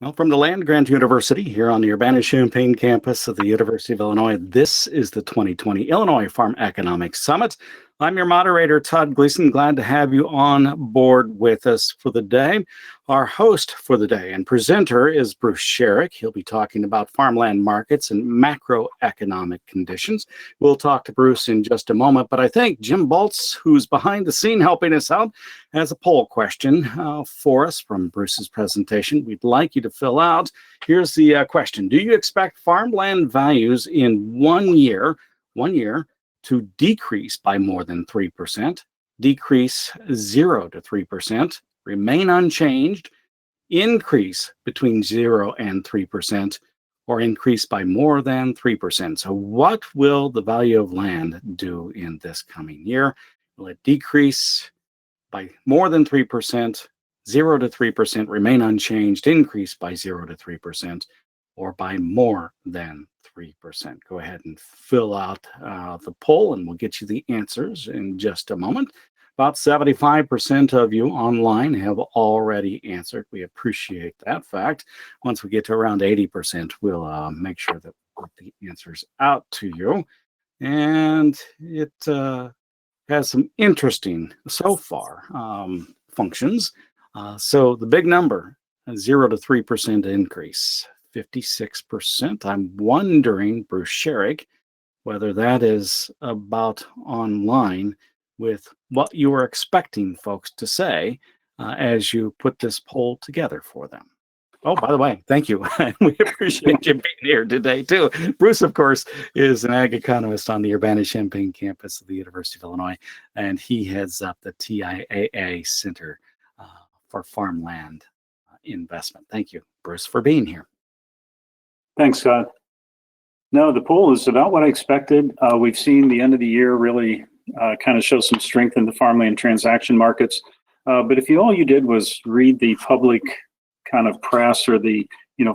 Well, from the land grant university here on the Urbana-Champaign campus of the University of Illinois, this is the 2020 Illinois Farm Economic Summit. I'm your moderator, Todd Gleason. Glad to have you on board with us for the day. Our host for the day and presenter is Bruce Sherrick. He'll be talking about farmland markets and macroeconomic conditions. We'll talk to Bruce in just a moment, but I think Jim Baltz, who's behind the scene helping us out, has a poll question for us from Bruce's presentation. We'd like you to fill out. Here's the question. Do you expect farmland values in 1 year, to decrease by more than 3%, decrease 0 to 3%, remain unchanged, increase between 0 and 3%, or increase by more than 3%? So what will the value of land do in this coming year? Will it decrease by more than 3%, 0 to 3%, remain unchanged, increase by 0 to 3%, or by more than 3%? Go ahead and fill out the poll and we'll get you the answers in just a moment. About 75% of you online have already answered. We appreciate that fact. Once we get to around 80%, we'll make sure that we get the answers out to you. And it has some interesting, so far, functions. So the big number, 0 to 3% increase. 56%. I'm wondering, Bruce Sherrick, whether that is about online with what you were expecting folks to say as you put this poll together for them. Oh, by the way, thank you. We appreciate you being here today, too. Bruce, of course, is an ag economist on the Urbana-Champaign campus of the University of Illinois, and he heads up the TIAA Center for Farmland Investment. Thank you, Bruce, for being here. Thanks, Scott. No, the poll is about what I expected. We've seen the end of the year really kind of show some strength in the farmland transaction markets. But if all you did was read the public kind of press or the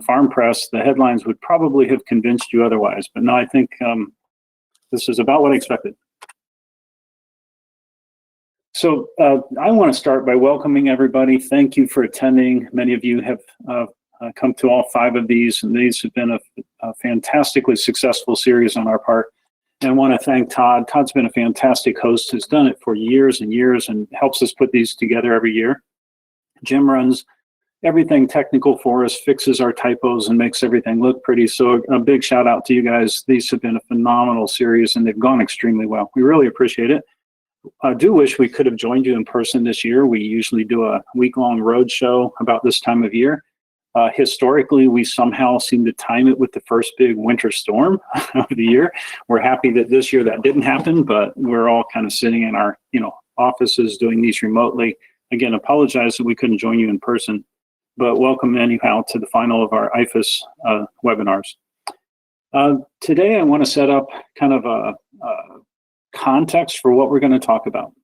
farm press, the headlines would probably have convinced you otherwise. But no, I think this is about what I expected. So I want to start by welcoming everybody. Thank you for attending. Many of you have come to all 5 of these, and these have been a fantastically successful series on our part. And I want to thank Todd. Todd's been a fantastic host, has done it for years and years and helps us put these together every year. Jim runs everything technical for us, fixes our typos, and makes everything look pretty. So a big shout out to you guys. These have been a phenomenal series, and they've gone extremely well. We really appreciate it. I do wish we could have joined you in person this year. We usually do a week-long road show about this time of year. Historically, we somehow seem to time it with the first big winter storm of the year. We're happy that this year that didn't happen, but we're all kind of sitting in our offices doing these remotely. Again, apologize that we couldn't join you in person, but welcome anyhow to the final of our IFAS webinars. Today, I want to set up kind of a context for what we're going to talk about.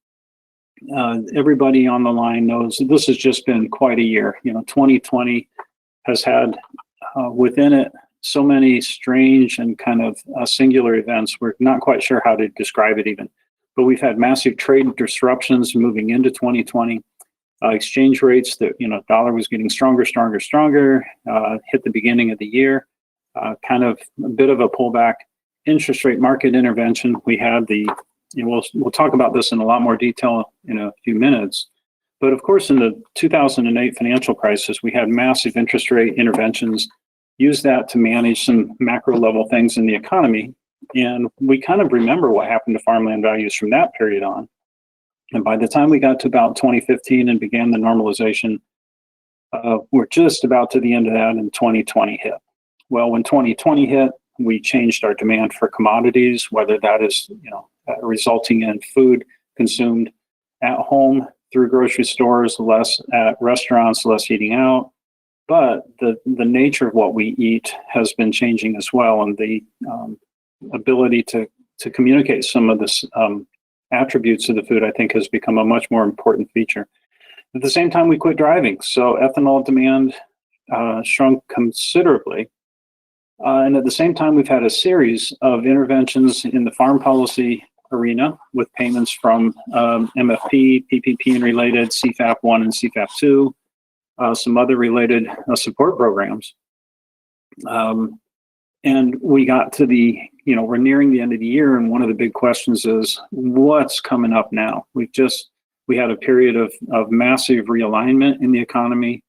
Everybody on the line knows that this has just been quite a year. 2020 has had within it so many strange and kind of singular events. We're not quite sure how to describe it even, but we've had massive trade disruptions moving into 2020. Exchange rates that, dollar was getting stronger, hit the beginning of the year, kind of a bit of a pullback. Interest rate market intervention. We had we'll talk about this in a lot more detail in a few minutes. But of course, in the 2008 financial crisis, we had massive interest rate interventions, used that to manage some macro level things in the economy. And we kind of remember what happened to farmland values from that period on. And by the time we got to about 2015 and began the normalization, we're just about to the end of that, and 2020 hit. Well, when 2020 hit, we changed our demand for commodities, whether that is, resulting in food consumed at home through grocery stores, less at restaurants, less eating out. But the nature of what we eat has been changing as well, and the ability to communicate some of this attributes of the food, I think, has become a much more important feature. At the same time, we quit driving, so ethanol demand shrunk considerably. And at the same time, we've had a series of interventions in the farm policy arena with payments from MFP, PPP and related, CFAP 1 and CFAP 2, some other related support programs. And we got to we're nearing the end of the year, and one of the big questions is what's coming up now? We had a period of massive realignment in the economy,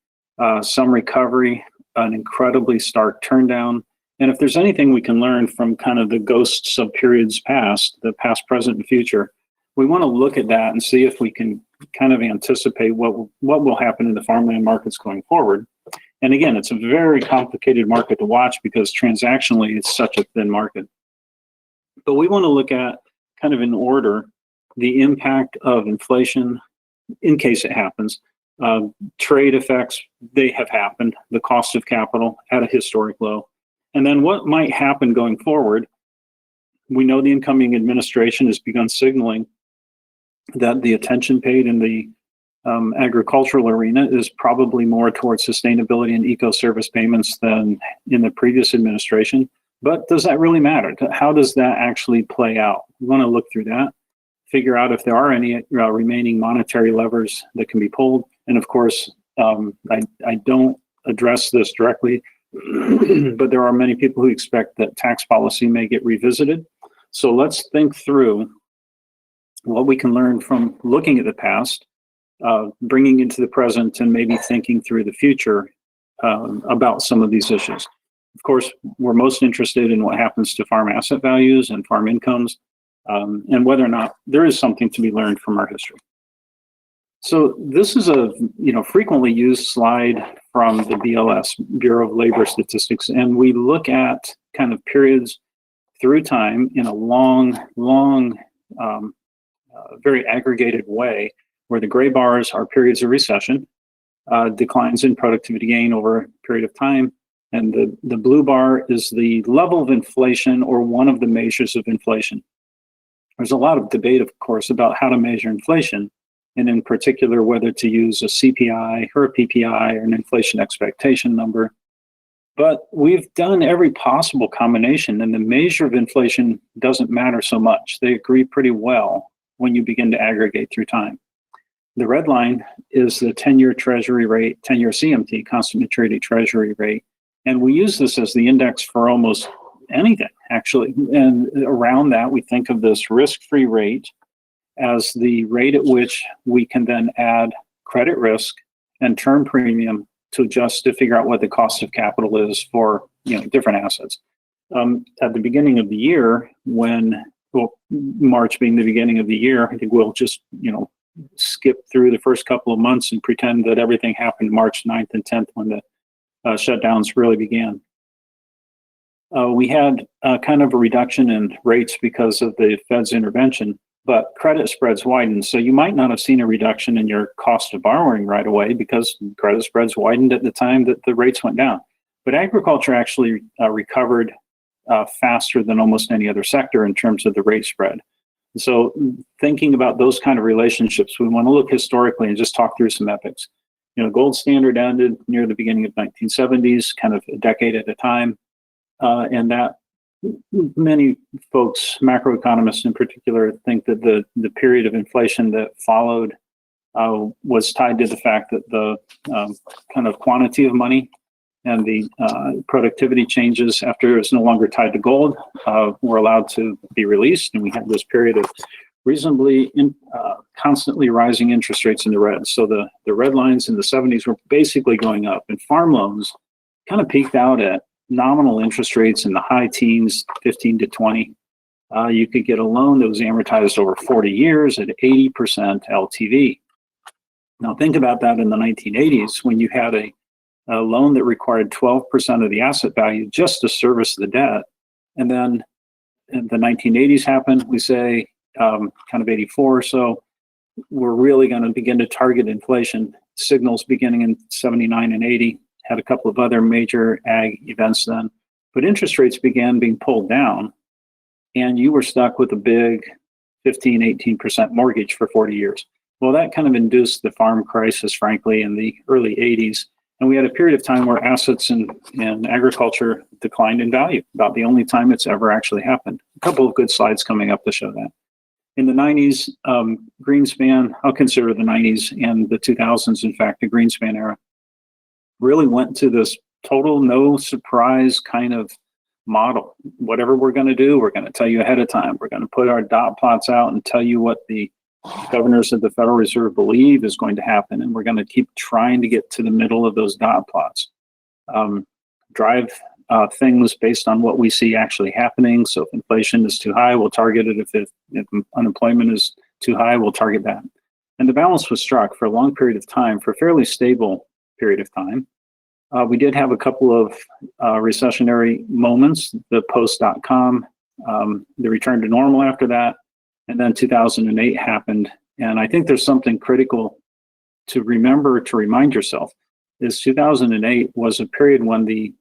some recovery, an incredibly stark turndown. And if there's anything we can learn from kind of the ghosts of periods past, the past, present, and future, we want to look at that and see if we can kind of anticipate what will happen in the farmland markets going forward. And again, it's a very complicated market to watch because transactionally it's such a thin market. But we want to look at kind of in order the impact of inflation in case it happens, trade effects, they have happened, the cost of capital at a historic low, and then what might happen going forward. We know the incoming administration has begun signaling that the attention paid in the agricultural arena is probably more towards sustainability and eco-service payments than in the previous administration. But does that really matter? How does that actually play out? We want to look through that, figure out if there are any remaining monetary levers that can be pulled. And of course, I don't address this directly, but there are many people who expect that tax policy may get revisited. So let's think through what we can learn from looking at the past, bringing into the present, and maybe thinking through the future about some of these issues. Of course, we're most interested in what happens to farm asset values and farm incomes, and whether or not there is something to be learned from our history. So this is a frequently used slide from the BLS, Bureau of Labor Statistics, and we look at kind of periods through time in a long, very aggregated way, where the gray bars are periods of recession, declines in productivity gain over a period of time, and the blue bar is the level of inflation or one of the measures of inflation. There's a lot of debate, of course, about how to measure inflation, and in particular, whether to use a CPI or a PPI or an inflation expectation number. But we've done every possible combination, and the measure of inflation doesn't matter so much. They agree pretty well when you begin to aggregate through time. The red line is the 10-year Treasury rate, 10-year CMT, constant maturity Treasury rate. And we use this as the index for almost anything, actually. And around that, we think of this risk-free rate as the rate at which we can then add credit risk and term premium to adjust to figure out what the cost of capital is for different assets. At the beginning of the year, March being the beginning of the year, I think we'll just skip through the first couple of months and pretend that everything happened March 9th and 10th when the shutdowns really began. We had kind of a reduction in rates because of the Fed's intervention, but credit spreads widened. So you might not have seen a reduction in your cost of borrowing right away because credit spreads widened at the time that the rates went down. But agriculture actually recovered faster than almost any other sector in terms of the rate spread. So thinking about those kind of relationships, we want to look historically and just talk through some epochs. Gold standard ended near the beginning of 1970s, kind of a decade at a time. And that many folks, macroeconomists in particular, think that the period of inflation that followed was tied to the fact that the kind of quantity of money and the productivity changes after it was no longer tied to gold were allowed to be released. And we had this period of reasonably constantly rising interest rates in the red. So the red lines in the 70s were basically going up, and farm loans kind of peaked out at nominal interest rates in the high teens, 15 to 20. You could get a loan that was amortized over 40 years at 80% LTV. Now think about that in the 1980s when you had a loan that required 12% of the asset value just to service the debt. And then in the 1980s happened, we say kind of 84 or so, we're really going to begin to target inflation signals beginning in 79 and 80. Had a couple of other major ag events then, but interest rates began being pulled down, and you were stuck with a big 15, 18% mortgage for 40 years. Well, that kind of induced the farm crisis, frankly, in the early 80s. And we had a period of time where assets in agriculture declined in value, about the only time it's ever actually happened. A couple of good slides coming up to show that. In the 90s, Greenspan, I'll consider the 90s and the 2000s, in fact, the Greenspan era. really went to this total no surprise kind of model. Whatever we're going to do, we're going to tell you ahead of time. We're going to put our dot plots out and tell you what the governors of the Federal Reserve believe is going to happen, and we're going to keep trying to get to the middle of those dot plots. Drive things based on what we see actually happening. So if inflation is too high, we'll target it. If unemployment is too high, we'll target that. And the balance was struck for a long period of time, for a fairly stable period of time. We did have a couple of recessionary moments, the post.com, the return to normal after that, and then 2008 happened. And I think there's something critical to remember, to remind yourself, is 2008 was a period when the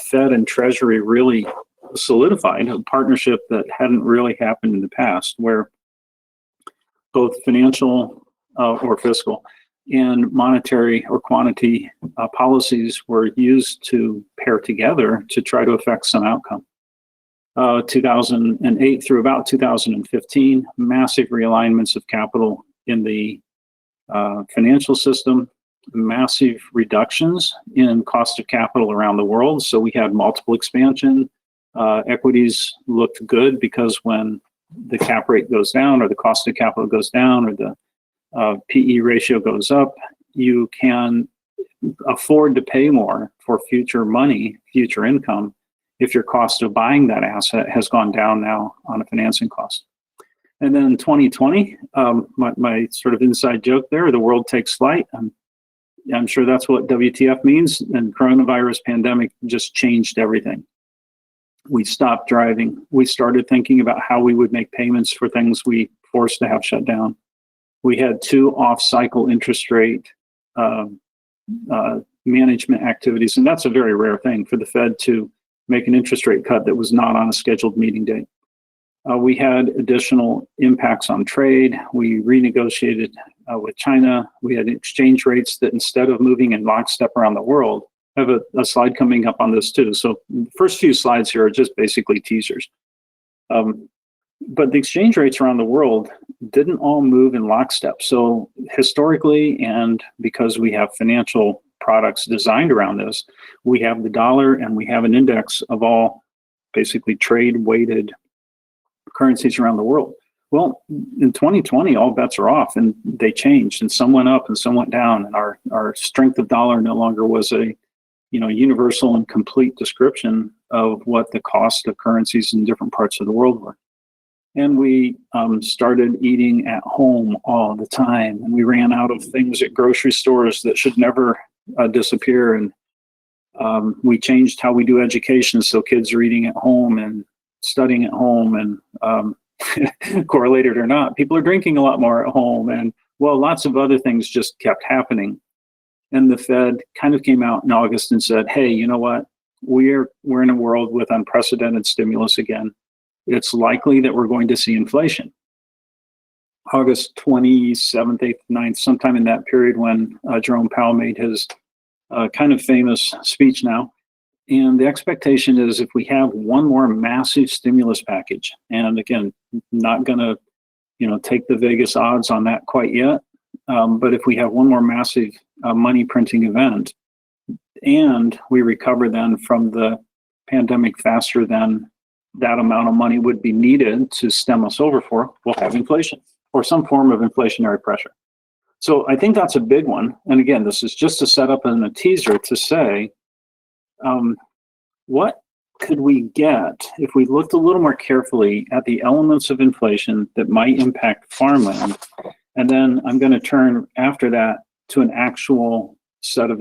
Fed and Treasury really solidified a partnership that hadn't really happened in the past, where both financial or fiscal and monetary or quantity policies were used to pair together to try to affect some outcome. 2008 through about 2015, massive realignments of capital in the financial system, massive reductions in cost of capital around the world. So we had multiple expansion. Equities looked good because when the cap rate goes down or the cost of capital goes down or the PE ratio goes up, you can afford to pay more for future money, future income, if your cost of buying that asset has gone down now on a financing cost. And then 2020, my sort of inside joke there, the world takes flight. I'm sure that's what WTF means. And coronavirus pandemic just changed everything. We stopped driving. We started thinking about how we would make payments for things we forced to have shut down. We had 2 off-cycle interest rate management activities, and that's a very rare thing for the Fed to make an interest rate cut that was not on a scheduled meeting date. We had additional impacts on trade. We renegotiated with China. We had exchange rates that, instead of moving in lockstep around the world, I have a slide coming up on this too. So the first few slides here are just basically teasers. But the exchange rates around the world didn't all move in lockstep. So historically, and because we have financial products designed around this, we have the dollar and we have an index of all basically trade-weighted currencies around the world. Well, in 2020, all bets are off, and they changed, and some went up and some went down, and our strength of dollar no longer was a universal and complete description of what the cost of currencies in different parts of the world were. And we started eating at home all the time, and we ran out of things at grocery stores that should never disappear. And we changed how we do education, so kids are eating at home and studying at home, and correlated or not, people are drinking a lot more at home, and lots of other things just kept happening. And the Fed kind of came out in August and said, hey, you know what? We're in a world with unprecedented stimulus again. It's likely that we're going to see inflation. August 27th, 8th, 9th, sometime in that period when Jerome Powell made his kind of famous speech now. And the expectation is, if we have one more massive stimulus package, and again, not going to take the Vegas odds on that quite yet, but if we have one more massive money printing event, and we recover then from the pandemic faster than that amount of money would be needed to stem us over for, we'll have inflation or some form of inflationary pressure. So I think that's a big one. And again, this is just a setup and a teaser to say, what could we get if we looked a little more carefully at the elements of inflation that might impact farmland? And then I'm going to turn after that to an actual set of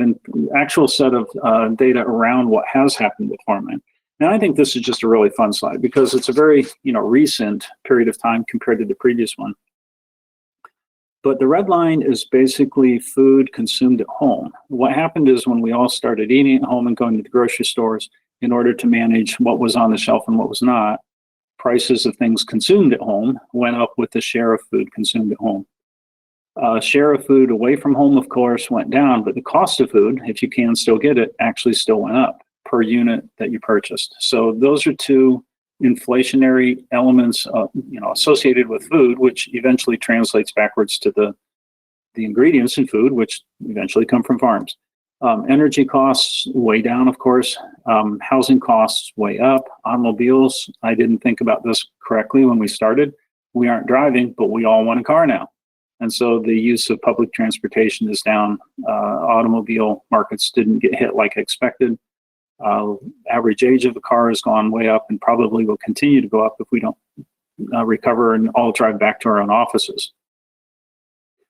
data around what has happened with farmland. And I think this is just a really fun slide because it's a very recent period of time compared to the previous one. But the red line is basically food consumed at home. What happened is, when we all started eating at home and going to the grocery stores in order to manage what was on the shelf and what was not, prices of things consumed at home went up with the share of food consumed at home. Share of food away from home, of course, went down, but the cost of food, if you can still get it, actually still went up per unit that you purchased. So those are 2 inflationary elements, associated with food, which eventually translates backwards to the ingredients in food, which eventually come from farms. Energy costs way down, of course. Housing costs way up. Automobiles, I didn't think about this correctly when we started. We aren't driving, but we all want a car now. And so the use of public transportation is down. Automobile markets didn't get hit like expected. Average age of the car has gone way up and probably will continue to go up if we don't recover and all drive back to our own offices.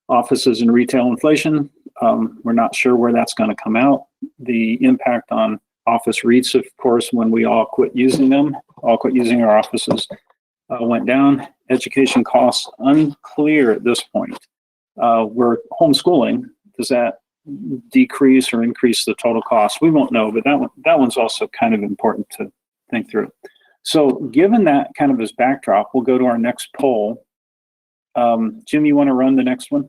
Offices and retail inflation, we're not sure where that's going to come out. The impact on office REITs, of course, when we all quit using them, all quit using our offices, went down. Education costs, unclear at this point. We're homeschooling. Does that decrease or increase the total cost? We won't know, but that one's also kind of important to think through. So given that kind of as backdrop, we'll go to our next poll. Jim, you want to run the next one?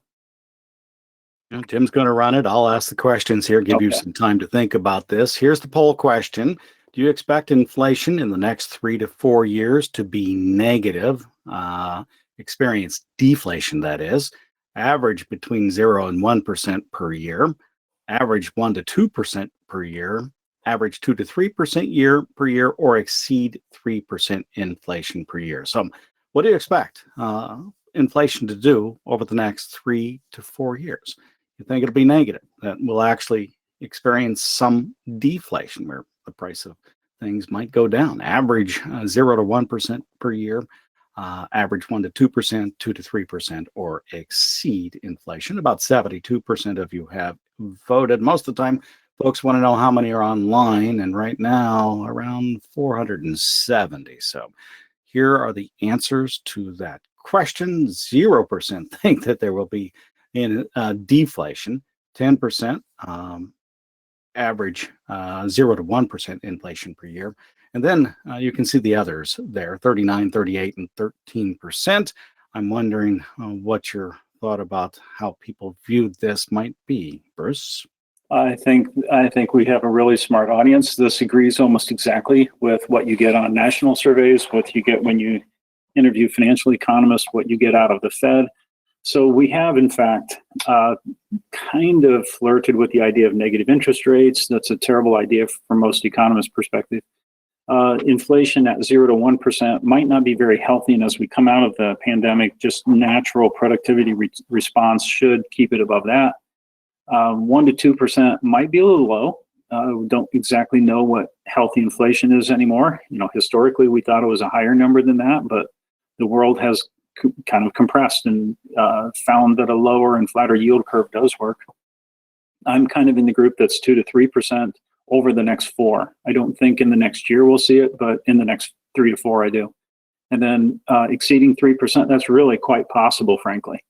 Tim's going to run it. I'll ask the questions here, give you some time to think about this. Here's the poll question. Do you expect inflation in the next 3 to 4 years to be negative? Experience deflation, that is. Average between 0 and 1% per year. Average 1 to 2% per year. Average 2 to 3% per year, or exceed 3% inflation per year. So what do you expect inflation to do over the next 3 to 4 years? You think it'll be negative, that we'll actually experience some deflation where the price of things might go down. Average 0 to 1% per year, average 1 to 2%, 2 to 3%, or exceed inflation. About 72% of you have voted. Most of the time, folks want to know how many are online, and right now, around 470. So here are the answers to that question. 0% think that there will be in deflation. 10% average 0 to 1% inflation per year. And then you can see the others there, 39, 38, and 13%. I'm wondering what your thought about how people viewed this might be. Bruce? I think we have a really smart audience. This agrees almost exactly with what you get on national surveys, what you get when you interview financial economists, what you get out of the Fed. So we have, in fact, kind of flirted with the idea of negative interest rates. That's a terrible idea from most economists' perspective. Inflation at 0 to 1% might not be very healthy, and as we come out of the pandemic, just natural productivity response should keep it above that. 1 to 2% might be a little low. We don't exactly know what healthy inflation is anymore. Historically, we thought it was a higher number than that, but the world has kind of compressed and found that a lower and flatter yield curve does work. I'm kind of in the group that's 2 to 3% over the next 4. I don't think in the next year we'll see it, but in the next 3 to 4 I do. And then exceeding 3%, that's really quite possible, frankly.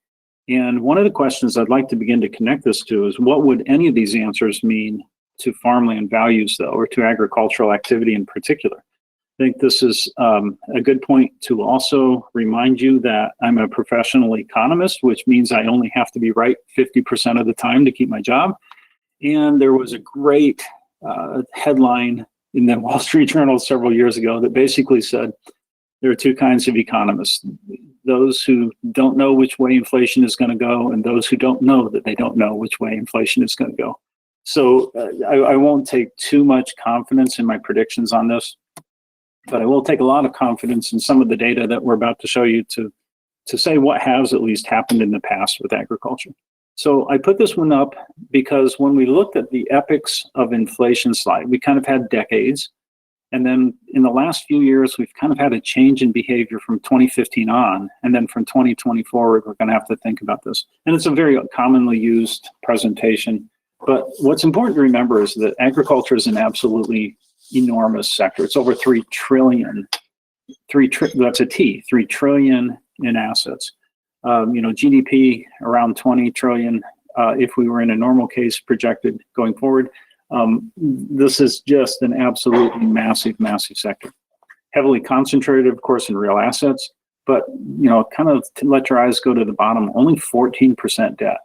And one of the questions I'd like to begin to connect this to is, what would any of these answers mean to farmland values, though, or to agricultural activity in particular? I think this is a good point to also remind you that I'm a professional economist, which means I only have to be right 50% of the time to keep my job. And there was a great headline in the Wall Street Journal several years ago that basically said there are two kinds of economists: those who don't know which way inflation is going to go, and those who don't know that they don't know which way inflation is going to go. So I won't take too much confidence in my predictions on this, but I will take a lot of confidence in some of the data that we're about to show you to say what has at least happened in the past with agriculture. So I put this one up because when we looked at the epochs of inflation slide, we kind of had decades. And then in the last few years, we've kind of had a change in behavior from 2015 on. And then from 2020 forward, we're going to have to think about this. And it's a very commonly used presentation. But what's important to remember is that agriculture is an absolutely enormous sector. It's over 3 trillion. That's a T, 3 trillion in assets. GDP around 20 trillion if we were in a normal case projected going forward. This is just an absolutely massive, massive sector. Heavily concentrated, of course, in real assets, but, kind of to let your eyes go to the bottom, only 14% debt.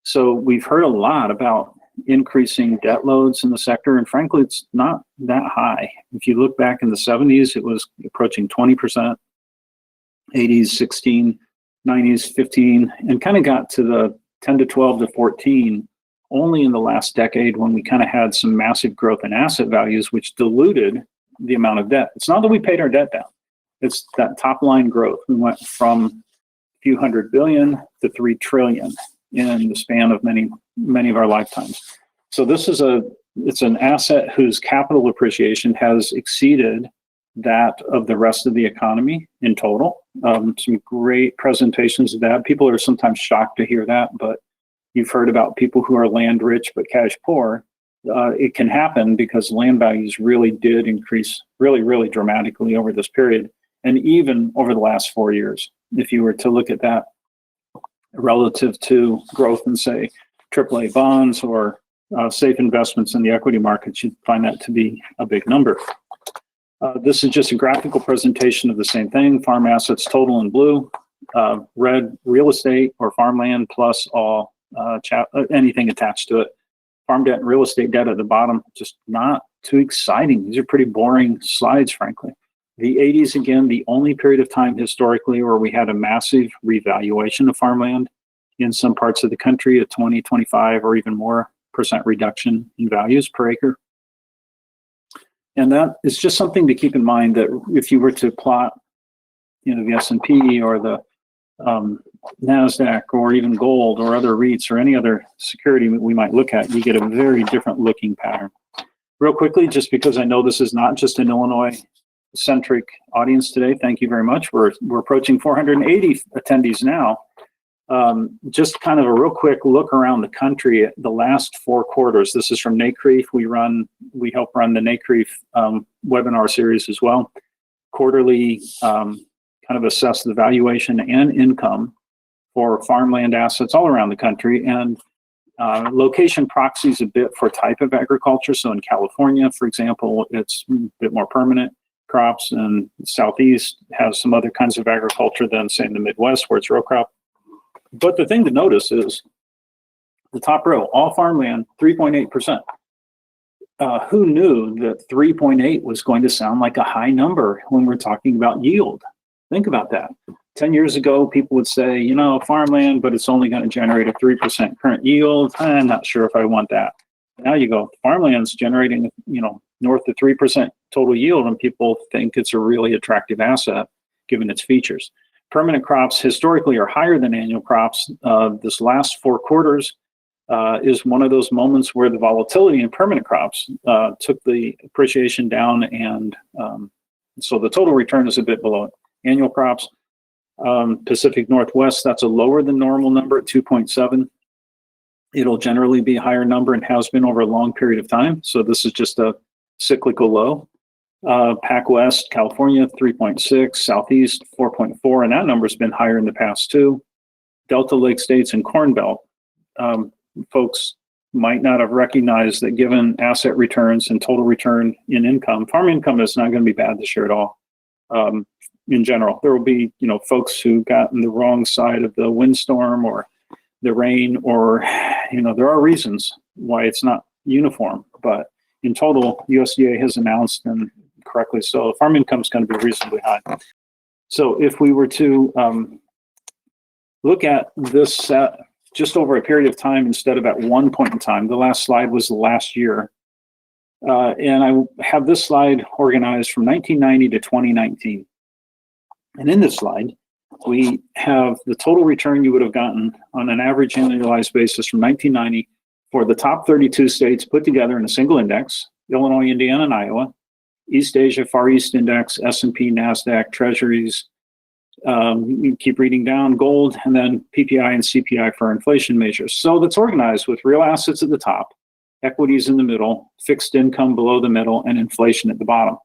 So we've heard a lot about increasing debt loads in the sector, and frankly, it's not that high. If you look back in the 70s, it was approaching 20%, 80s, 16, 90s, 15, and kind of got to the 10 to 12 to 14 only in the last decade when we kind of had some massive growth in asset values, which diluted the amount of debt. It's not that we paid our debt down. It's that top line growth. We went from a few hundred billion to 3 trillion in the span of many of our lifetimes. So it's an asset whose capital appreciation has exceeded that of the rest of the economy in total. Some great presentations of that. People are sometimes shocked to hear that, but you've heard about people who are land rich but cash poor. It can happen because land values really did increase really dramatically over this period, and even over the last 4 years. If you were to look at that relative to growth in, say, AAA bonds or safe investments in the equity markets, you'd find that to be a big number. This is just a graphical presentation of the same thing. Farm assets total in blue, red real estate or farmland plus all anything attached to it. Farm debt and real estate debt at the bottom, just not too exciting. These are pretty boring slides, frankly. The 80s, again, the only period of time historically where we had a massive revaluation of farmland in some parts of the country, a 20, 25, or even more % reduction in values per acre. And that is just something to keep in mind, that if you were to plot, the S&P or the NASDAQ or even gold or other REITs or any other security we might look at, you get a very different looking pattern. Real quickly, just because I know this is not just an Illinois-centric audience today, thank you very much. We're approaching 480 attendees now. Just kind of a real quick look around the country at the last 4 quarters. This is from NACREIF. We help run the NACREIF webinar series as well. Quarterly, kind of assess the valuation and income for farmland assets all around the country, and location proxies a bit for type of agriculture. So in California, for example, it's a bit more permanent crops, and the Southeast has some other kinds of agriculture than, say, in the Midwest, where it's row crop. But the thing to notice is the top row, all farmland, 3.8%. Who knew that 3.8 was going to sound like a high number when we're talking about yield? Think about that. 10 years ago, people would say, farmland, but it's only going to generate a 3% current yield. I'm not sure if I want that. Now you go, farmland's generating, north of 3% total yield, and people think it's a really attractive asset given its features. Permanent crops historically are higher than annual crops. This last 4 quarters is one of those moments where the volatility in permanent crops took the appreciation down, and so the total return is a bit below it. Annual crops, Pacific Northwest, that's a lower than normal number at 2.7. It'll generally be a higher number and has been over a long period of time. So this is just a cyclical low. Pac West, California, 3.6, Southeast, 4.4, and that number's been higher in the past too. Delta Lake States and Corn Belt, folks might not have recognized that given asset returns and total return in income, farm income is not going to be bad this year at all. In general, there will be, folks who got on the wrong side of the windstorm or the rain, or, there are reasons why it's not uniform, but in total, USDA has announced, and correctly so, farm income is going to be reasonably high. So if we were to look at this set just over a period of time instead of at one point in time, the last slide was the last year. And I have this slide organized from 1990 to 2019. And in this slide, we have the total return you would have gotten on an average annualized basis from 1990 for the top 32 states put together in a single index: Illinois, Indiana, and Iowa, East Asia, Far East Index, S&P, NASDAQ, Treasuries, you keep reading down, gold, and then PPI and CPI for inflation measures. So that's organized with real assets at the top, equities in the middle, fixed income below the middle, and inflation at the bottom.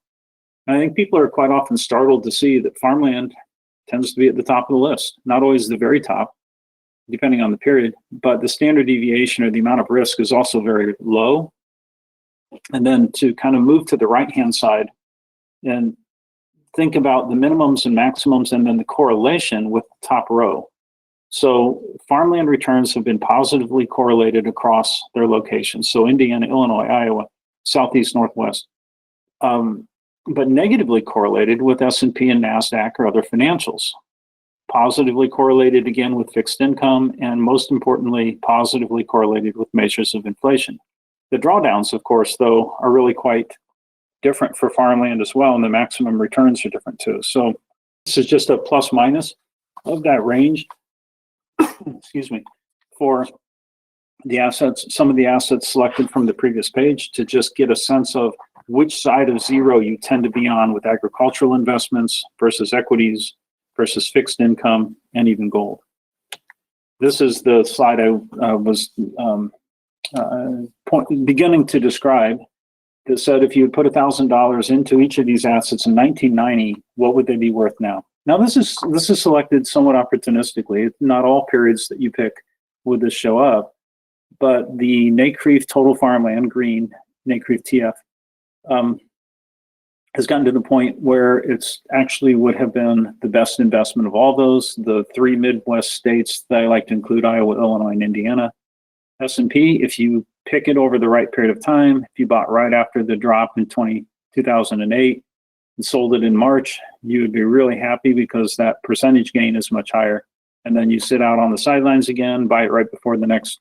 And I think people are quite often startled to see that farmland tends to be at the top of the list, not always the very top, depending on the period, but the standard deviation or the amount of risk is also very low. And then to kind of move to the right-hand side and think about the minimums and maximums and then the correlation with the top row. So farmland returns have been positively correlated across their locations. So Indiana, Illinois, Iowa, Southeast, Northwest, but negatively correlated with S&P and NASDAQ or other financials. positively correlated again with fixed income, and most importantly, positively correlated with measures of inflation. The drawdowns, of course, though, are really quite different for farmland as well, and the maximum returns are different too. So this is just a plus minus of that range, excuse me, for the assets, some of the assets selected from the previous page, to just get a sense of which side of zero you tend to be on with agricultural investments versus equities versus fixed income and even gold. This is the slide I was beginning to describe, that said if you had put $1,000 into each of these assets in 1990, what would they be worth now? Now this is selected somewhat opportunistically. Not all periods that you pick would this show up, but the NCREIF total farmland, green, NCREIF TF, has gotten to the point where it's actually would have been the best investment of all those. The three Midwest states that I like to include, Iowa, Illinois, and Indiana. S&P, if you pick it over the right period of time, if you bought right after the drop in 2008 and sold it in March, you would be really happy because that percentage gain is much higher. And then you sit out on the sidelines again, buy it right before the next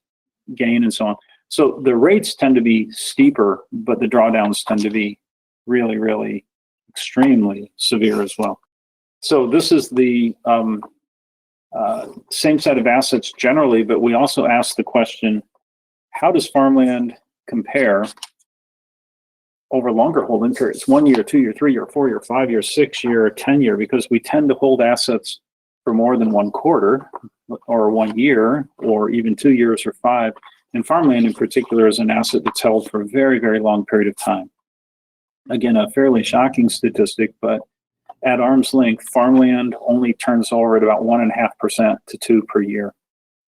gain, and so on. So the rates tend to be steeper, but the drawdowns tend to be really, really extremely severe as well. So this is the same set of assets generally, but we also ask the question, how does farmland compare over longer holding periods, 1 year, 2 year, 3 year, 4 year, 5 year, 6 year, 10 year, because we tend to hold assets for more than 1 quarter or 1 year or even 2 years or 5. And farmland in particular is an asset that's held for a very, very long period of time. Again, a fairly shocking statistic, but at arm's length, farmland only turns over at about 1.5% to 2% per year.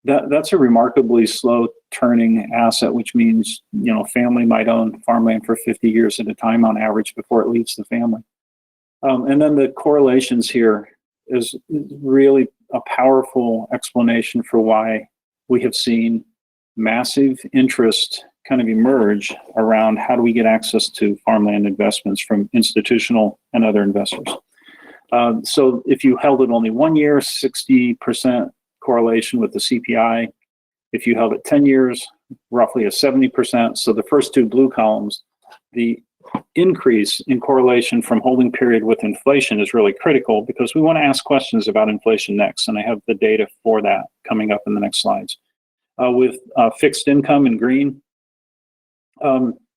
That's a remarkably slow turning asset, which means, you know, family might own farmland for 50 years at a time on average before it leaves the family. And then the correlations here is really a powerful explanation for why we have seen massive interest kind of emerge around how do we get access to farmland investments from institutional and other investors. So if you held it only 1 year, 60% correlation with the CPI. If you held it 10 years, roughly a 70%. So the first two blue columns, the increase in correlation from holding period with inflation is really critical because we want to ask questions about inflation next. And I have the data for that coming up in the next slides. With fixed income in green,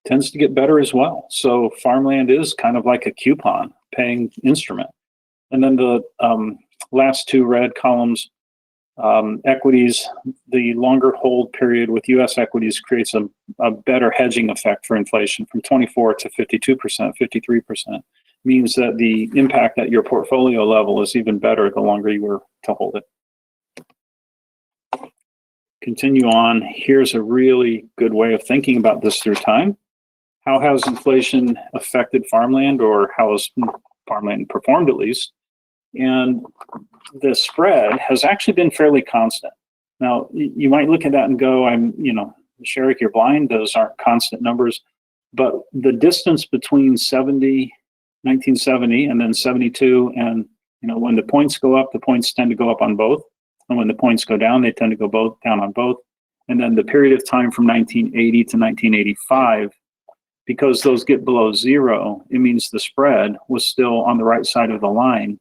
tends to get better as well. So farmland is kind of like a coupon paying instrument. And then the last two red columns, equities, the longer hold period with US equities creates a better hedging effect for inflation from 24 to 52%, 53%, means that the impact at your portfolio level is even better the longer you were to hold it. Continue on. Here's a really good way of thinking about this through time. How has inflation affected farmland, or how has farmland performed at least? And the spread has actually been fairly constant. Now, you might look at that and go, Sherrick, you're blind. Those aren't constant numbers. But the distance between 1970 and then 72, and when the points go up, the points tend to go up on both. And when the points go down, they tend to go down on both. And then the period of time from 1980 to 1985, because those get below zero, it means the spread was still on the right side of the line.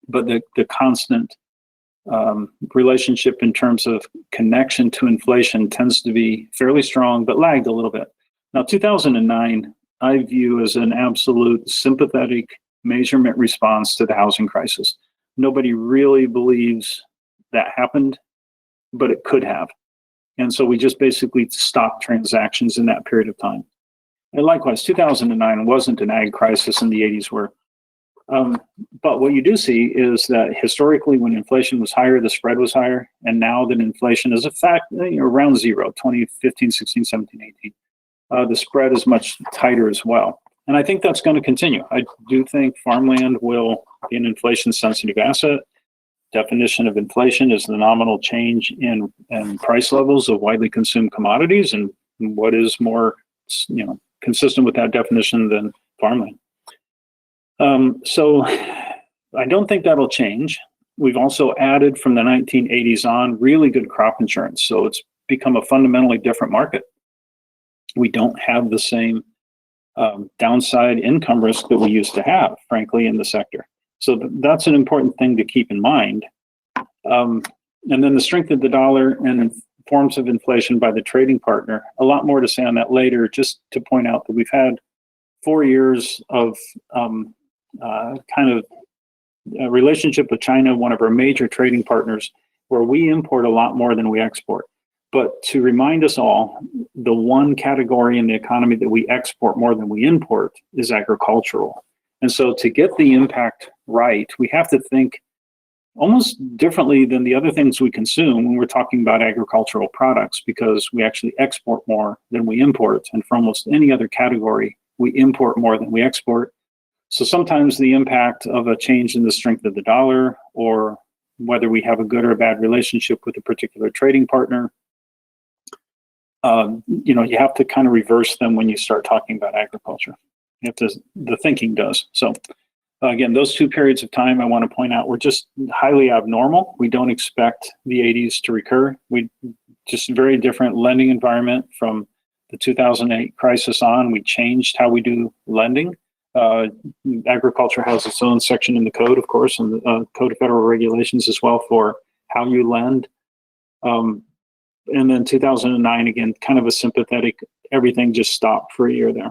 But the constant relationship in terms of connection to inflation tends to be fairly strong, but lagged a little bit. Now, 2009, I view as an absolute sympathetic measurement response to the housing crisis. Nobody really believes that happened, but it could have. And so we just basically stopped transactions in that period of time. And likewise, 2009 wasn't an ag crisis, and the 80s were. But what you do see is that historically, when inflation was higher, the spread was higher. And now that inflation is a fact, around zero, 2015, 16, 17, 18, the spread is much tighter as well. And I think that's going to continue. I do think farmland will be an inflation-sensitive asset. Definition of inflation is the nominal change in price levels of widely consumed commodities, and what is more, consistent with that definition than farmland. So I don't think that'll change. We've also added from the 1980s on really good crop insurance. So it's become a fundamentally different market. We don't have the same downside income risk that we used to have, frankly, in the sector. So that's an important thing to keep in mind. And then the strength of the dollar and forms of inflation by the trading partner. A lot more to say on that later, just to point out that we've had 4 years of kind of a relationship with China, one of our major trading partners, where we import a lot more than we export. But to remind us all, the one category in the economy that we export more than we import is agricultural. And so to get the impact right, we have to think almost differently than the other things we consume when we're talking about agricultural products, because we actually export more than we import. And for almost any other category, we import more than we export. So sometimes the impact of a change in the strength of the dollar, or whether we have a good or a bad relationship with a particular trading partner, you have to kind of reverse them when you start talking about agriculture. You have to, the thinking does. So again, those 2 periods of time I want to point out were just highly abnormal. We don't expect the 80s to recur. We just very different lending environment from the 2008 crisis on. We changed how we do lending. Agriculture has its own section in the code, of course, and the Code of Federal Regulations as well for how you lend. And then 2009, again, kind of a sympathetic, everything just stopped for a year there.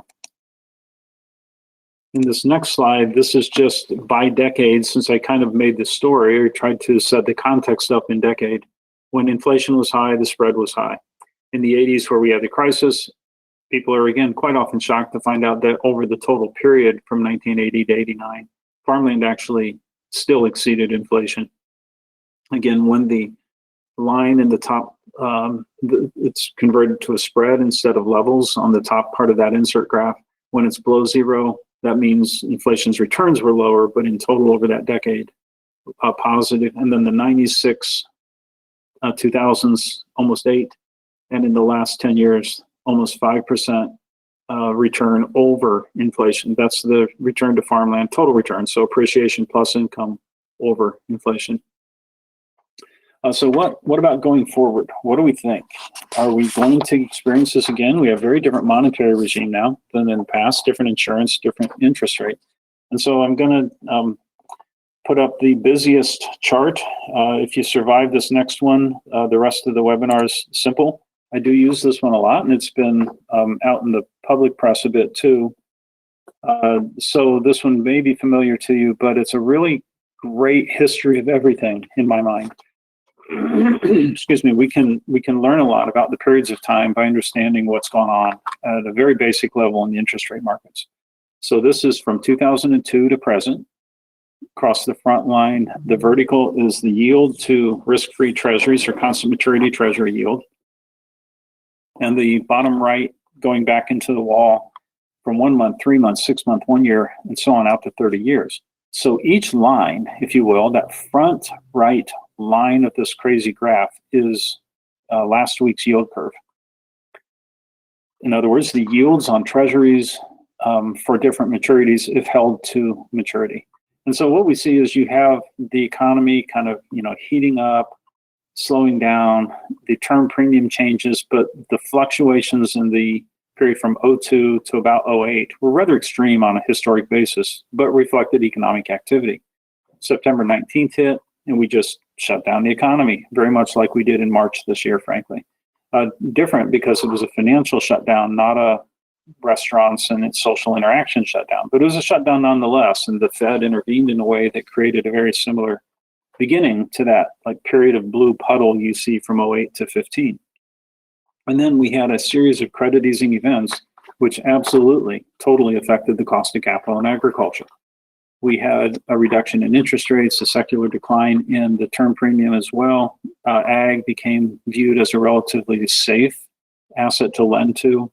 In this next slide, this is just by decade, since I kind of made this story or tried to set the context up in decade. When inflation was high, the spread was high. In the 80s, where we had the crisis, people are, again, quite often shocked to find out that over the total period from 1980 to 89, farmland actually still exceeded inflation. Again, when the line in the top, it's converted to a spread instead of levels on the top part of that insert graph. When it's below zero, that means inflation's returns were lower, but in total over that decade, positive. And then the 96, 2000s, almost 8. And in the last 10 years, almost 5% return over inflation. That's the return to farmland, total return. So appreciation plus income over inflation. So what about going forward? What do we think? Are we going to experience this again? We have a very different monetary regime now than in the past, different insurance, different interest rate. And so I'm going to put up the busiest chart. If you survive this next one, the rest of the webinar is simple. I do use this one a lot, and it's been out in the public press a bit too. So this one may be familiar to you, but it's a really great history of everything in my mind. Excuse me. We can learn a lot about the periods of time by understanding what's gone on at a very basic level in the interest rate markets. So this is from 2002 to present. Across the front line, the vertical is the yield to risk-free treasuries or constant maturity treasury yield. And the bottom right, going back into the wall from 1 month, 3 months, 6 month, 1 year, and so on out to 30 years. So each line, if you will, that front right line of this crazy graph is last week's yield curve. In other words, the yields on treasuries for different maturities if held to maturity. And so what we see is you have the economy kind of, heating up, slowing down, the term premium changes, but the fluctuations in the period from 02 to about 08 were rather extreme on a historic basis, but reflected economic activity. September 19th hit, and we just shut down the economy, very much like we did in March this year, frankly. Different because it was a financial shutdown, not a restaurants and its social interaction shutdown, but it was a shutdown nonetheless, and the Fed intervened in a way that created a very similar beginning to that period of blue puddle you see from 08 to 15. And then we had a series of credit easing events, which absolutely, totally affected the cost of capital in agriculture. We had a reduction in interest rates, a secular decline in the term premium as well. Ag became viewed as a relatively safe asset to lend to.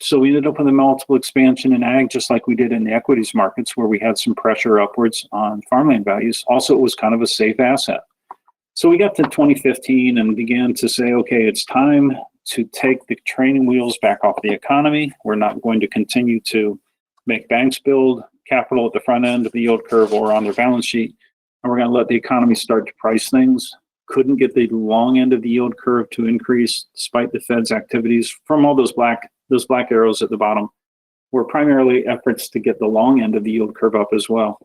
So we ended up with a multiple expansion in ag, just like we did in the equities markets, where we had some pressure upwards on farmland values. Also, it was kind of a safe asset. So we got to 2015 and began to say, okay, it's time to take the training wheels back off the economy. We're not going to continue to make banks build capital at the front end of the yield curve or on their balance sheet, and we're going to let the economy start to price things. Couldn't get the long end of the yield curve to increase despite the Fed's activities. From all those black arrows at the bottom were primarily efforts to get the long end of the yield curve up as well.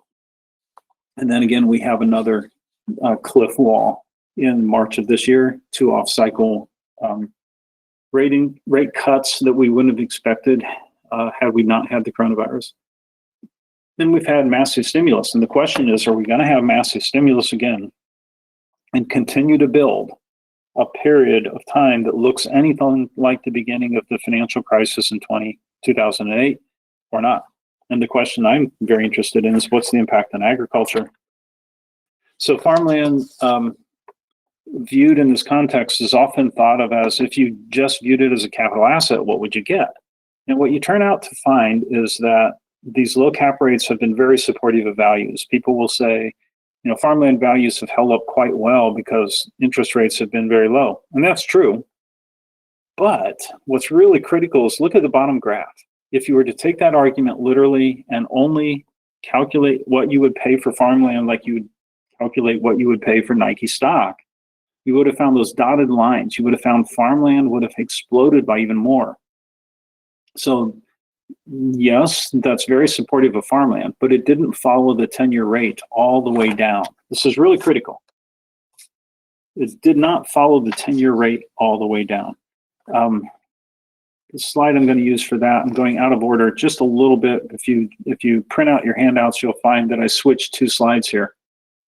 And then again, we have another cliff wall in March of this year, 2 off-cycle rate cuts that we wouldn't have expected had we not had the coronavirus. Then we've had massive stimulus, and the question is, are we going to have massive stimulus again and continue to build a period of time that looks anything like the beginning of the financial crisis in 2008 or not? And the question I'm very interested in is, what's the impact on agriculture? So farmland, viewed in this context, is often thought of as, if you just viewed it as a capital asset, what would you get? And what you turn out to find is that these low cap rates have been very supportive of values. People will say, farmland values have held up quite well because interest rates have been very low. And that's true. But what's really critical is look at the bottom graph. If you were to take that argument literally and only calculate what you would pay for farmland like you would calculate what you would pay for Nike stock, you would have found those dotted lines. You would have found farmland would have exploded by even more. So yes, that's very supportive of farmland, but it didn't follow the 10-year rate all the way down. This is really critical. It did not follow the 10-year rate all the way down. The slide I'm going to use for that, I'm going out of order just a little bit. If you print out your handouts, you'll find that I switched 2 slides here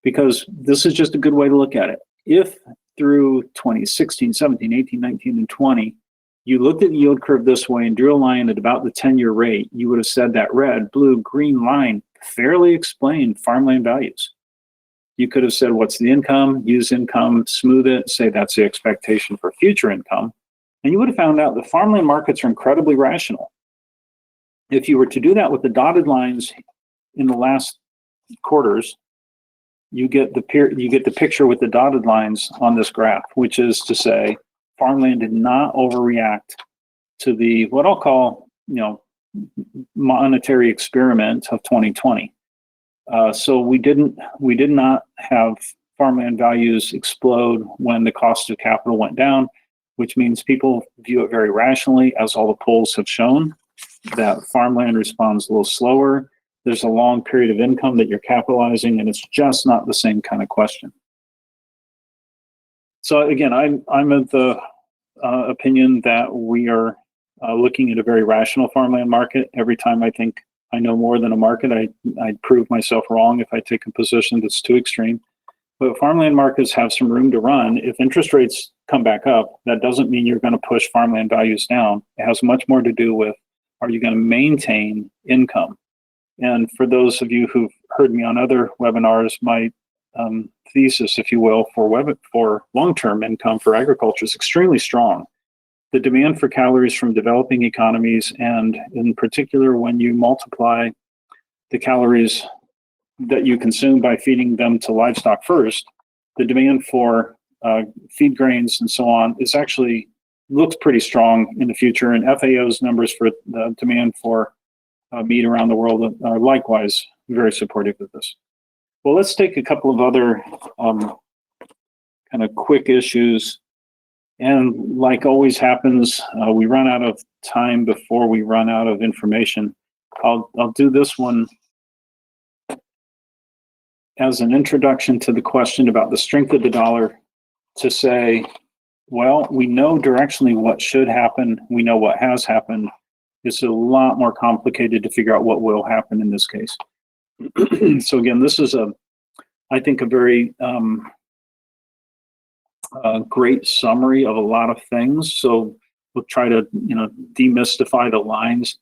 because this is just a good way to look at it. If through 2016, 17, 18, 19, and 20, you looked at the yield curve this way and drew a line at about the 10-year rate, you would have said that red, blue, green line fairly explained farmland values. You could have said, what's the income? Use income, smooth it, say that's the expectation for future income. And you would have found out the farmland markets are incredibly rational. If you were to do that with the dotted lines in the last quarters, you get the picture with the dotted lines on this graph, which is to say, farmland did not overreact to the, what I'll call, monetary experiment of 2020. So we did not have farmland values explode when the cost of capital went down, which means people view it very rationally, as all the polls have shown, that farmland responds a little slower. There's a long period of income that you're capitalizing, and it's just not the same kind of question. So again, I'm of the opinion that we are looking at a very rational farmland market. Every time I think I know more than a market, I prove myself wrong if I take a position that's too extreme. But farmland markets have some room to run. If interest rates come back up, that doesn't mean you're going to push farmland values down. It has much more to do with, are you going to maintain income? And for those of you who've heard me on other webinars, my thesis, if you will, for long-term income for agriculture is extremely strong. The demand for calories from developing economies, and in particular, when you multiply the calories that you consume by feeding them to livestock first, the demand for feed grains and so on is actually looks pretty strong in the future. And FAO's numbers for the demand for meat around the world are likewise very supportive of this. Well, let's take a couple of other kind of quick issues. And like always happens, we run out of time before we run out of information. I'll do this one as an introduction to the question about the strength of the dollar, to say, well, we know directionally what should happen. We know what has happened. It's a lot more complicated to figure out what will happen in this case. So again, this is I think a very great summary of a lot of things. So we'll try to demystify the lines.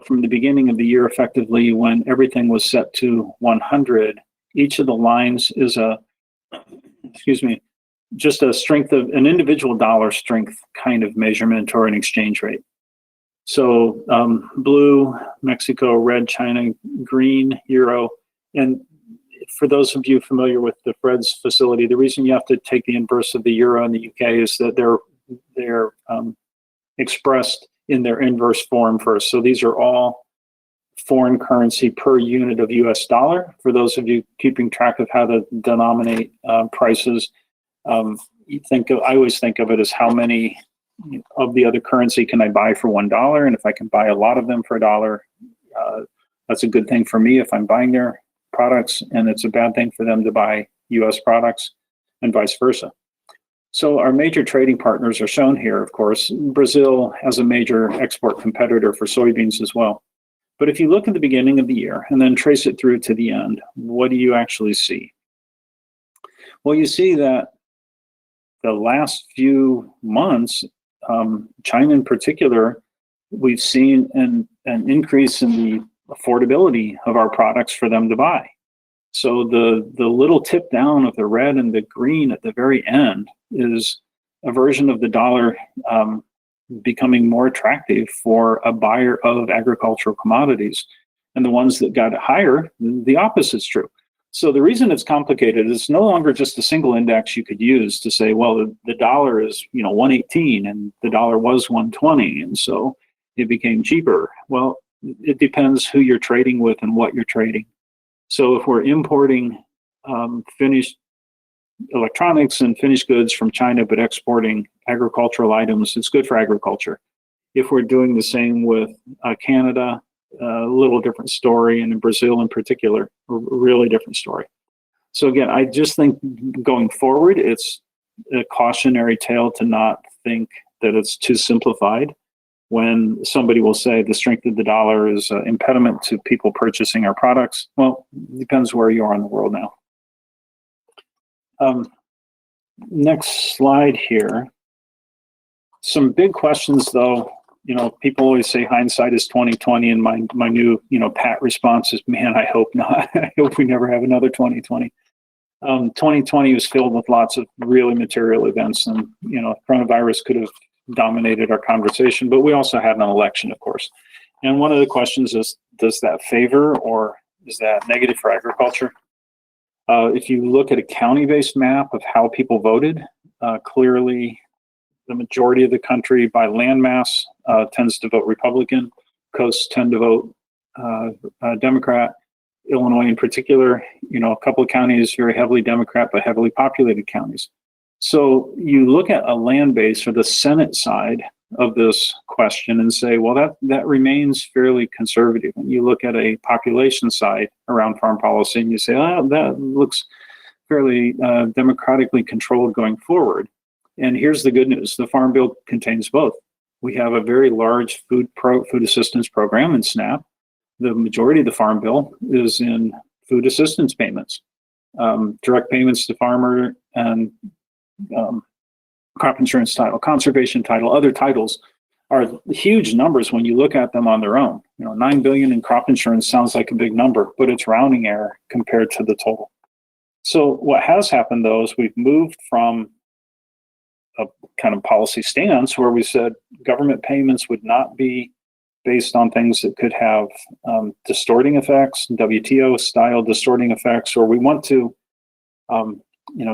From the beginning of the year, effectively, when everything was set to 100, each of the lines is just a strength of an individual dollar strength kind of measurement or an exchange rate. So blue, Mexico, red, China, green, euro. And for those of you familiar with the Fred's facility, the reason you have to take the inverse of the euro in the UK is that they're expressed in their inverse form first. So these are all foreign currency per unit of US dollar. For those of you keeping track of how to denominate prices, I always think of it as how many of the other currency can I buy for $1, and if I can buy a lot of them for $1, that's a good thing for me if I'm buying their products, and it's a bad thing for them to buy US products, and vice versa. So our major trading partners are shown here, of course. Brazil has a major export competitor for soybeans as well. But if you look at the beginning of the year and then trace it through to the end, what do you actually see? Well, you see that the last few months, China in particular, we've seen an increase in the affordability of our products for them to buy. So the little tip down of the red and the green at the very end is a version of the dollar becoming more attractive for a buyer of agricultural commodities. And the ones that got higher, the opposite's true. So the reason it's complicated is it's no longer just a single index you could use to say, well, the dollar is 118 and the dollar was 120, and so it became cheaper. Well, it depends who you're trading with and what you're trading. So if we're importing finished electronics and finished goods from China, but exporting agricultural items, it's good for agriculture. If we're doing the same with Canada, a little different story, and in Brazil in particular, a really different story. So again, I just think going forward, it's a cautionary tale to not think that it's too simplified when somebody will say the strength of the dollar is an impediment to people purchasing our products. Well, it depends where you are in the world now. Next slide here. Some big questions, though. People always say hindsight is 2020, and my new pat response is, man, I hope not. I hope we never have another 2020. 2020 was filled with lots of really material events, and coronavirus could have dominated our conversation, but we also had an election, of course. And one of the questions is, does that favor or is that negative for agriculture? If you look at a county-based map of how people voted, clearly the majority of the country by landmass tends to vote Republican. Coasts tend to vote Democrat. Illinois in particular, a couple of counties very heavily Democrat, but heavily populated counties. So you look at a land base or the Senate side of this question and say, well, that remains fairly conservative. And you look at a population side around farm policy and you say, oh, that looks fairly democratically controlled going forward. And here's the good news. The Farm Bill contains both. We have a very large food assistance program in SNAP. The majority of the Farm Bill is in food assistance payments, direct payments to farmer, and crop insurance title, conservation title, other titles are huge numbers when you look at them on their own. $9 billion in crop insurance sounds like a big number, but it's rounding error compared to the total. So what has happened, though, is we've moved from a kind of policy stance where we said government payments would not be based on things that could have distorting effects, WTO style distorting effects, or we want to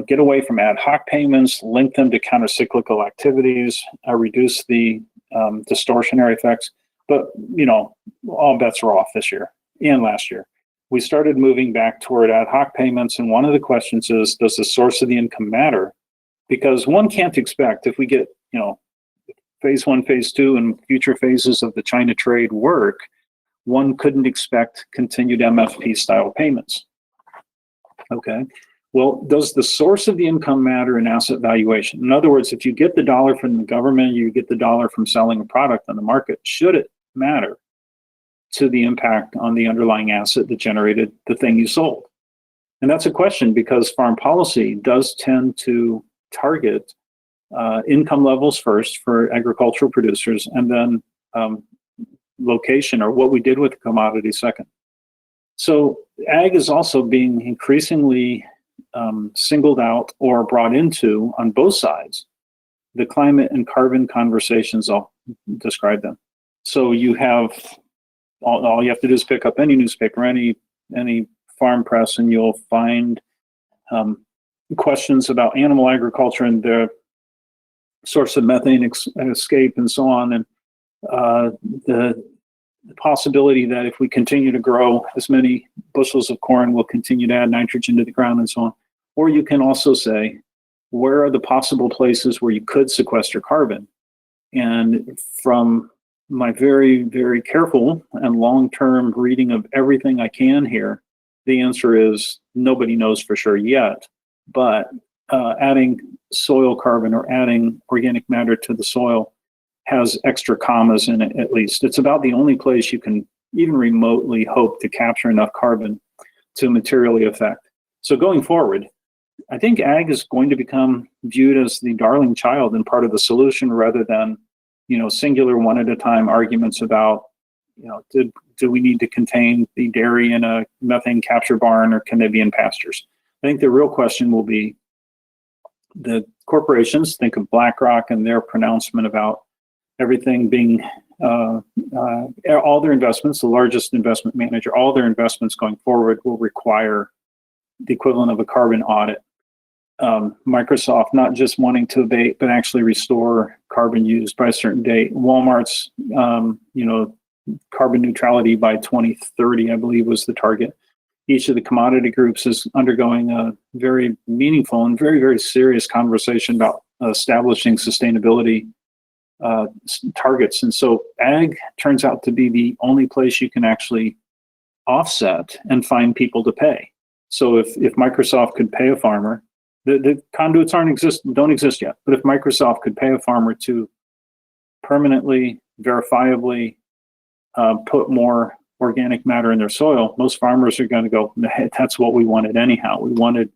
get away from ad hoc payments, link them to countercyclical activities, reduce the distortionary effects. But all bets are off this year and last year. We started moving back toward ad hoc payments, and one of the questions is, does the source of the income matter? Because one can't expect, if we get phase 1, phase 2, and future phases of the China trade work, one couldn't expect continued MFP style payments. Okay. Well, does the source of the income matter in asset valuation? In other words, if you get the dollar from the government, you get the dollar from selling a product on the market, should it matter to the impact on the underlying asset that generated the thing you sold? And that's a question because farm policy does tend to target income levels first for agricultural producers, and then location or what we did with the commodity second. So ag is also being increasingly singled out or brought into on both sides. The climate and carbon conversations, I'll describe them. So you have, all you have to do is pick up any newspaper, any farm press, and you'll find questions about animal agriculture and their source of methane escape and so on. And the possibility that if we continue to grow as many bushels of corn, we'll continue to add nitrogen to the ground and so on. Or you can also say, where are the possible places where you could sequester carbon? And from my very, very careful and long-term reading of everything I can here, the answer is nobody knows for sure yet. But adding soil carbon or adding organic matter to the soil has extra commas in it, at least. It's about the only place you can even remotely hope to capture enough carbon to materially affect. So going forward, I think ag is going to become viewed as the darling child and part of the solution rather than, singular one at a time arguments about, do we need to contain the dairy in a methane capture barn or can they be in pastures? I think the real question will be the corporations. Think of BlackRock and their pronouncement about everything being, all their investments, the largest investment manager, all their investments going forward will require the equivalent of a carbon audit. Microsoft not just wanting to abate, but actually restore carbon used by a certain date. Walmart's, carbon neutrality by 2030, I believe, was the target. Each of the commodity groups is undergoing a very meaningful and very, very serious conversation about establishing sustainability targets. And so ag turns out to be the only place you can actually offset and find people to pay. So if Microsoft could pay a farmer, the conduits don't exist yet, but if Microsoft could pay a farmer to permanently, verifiably put more organic matter in their soil, most farmers are going to go, hey, that's what we wanted anyhow. We wanted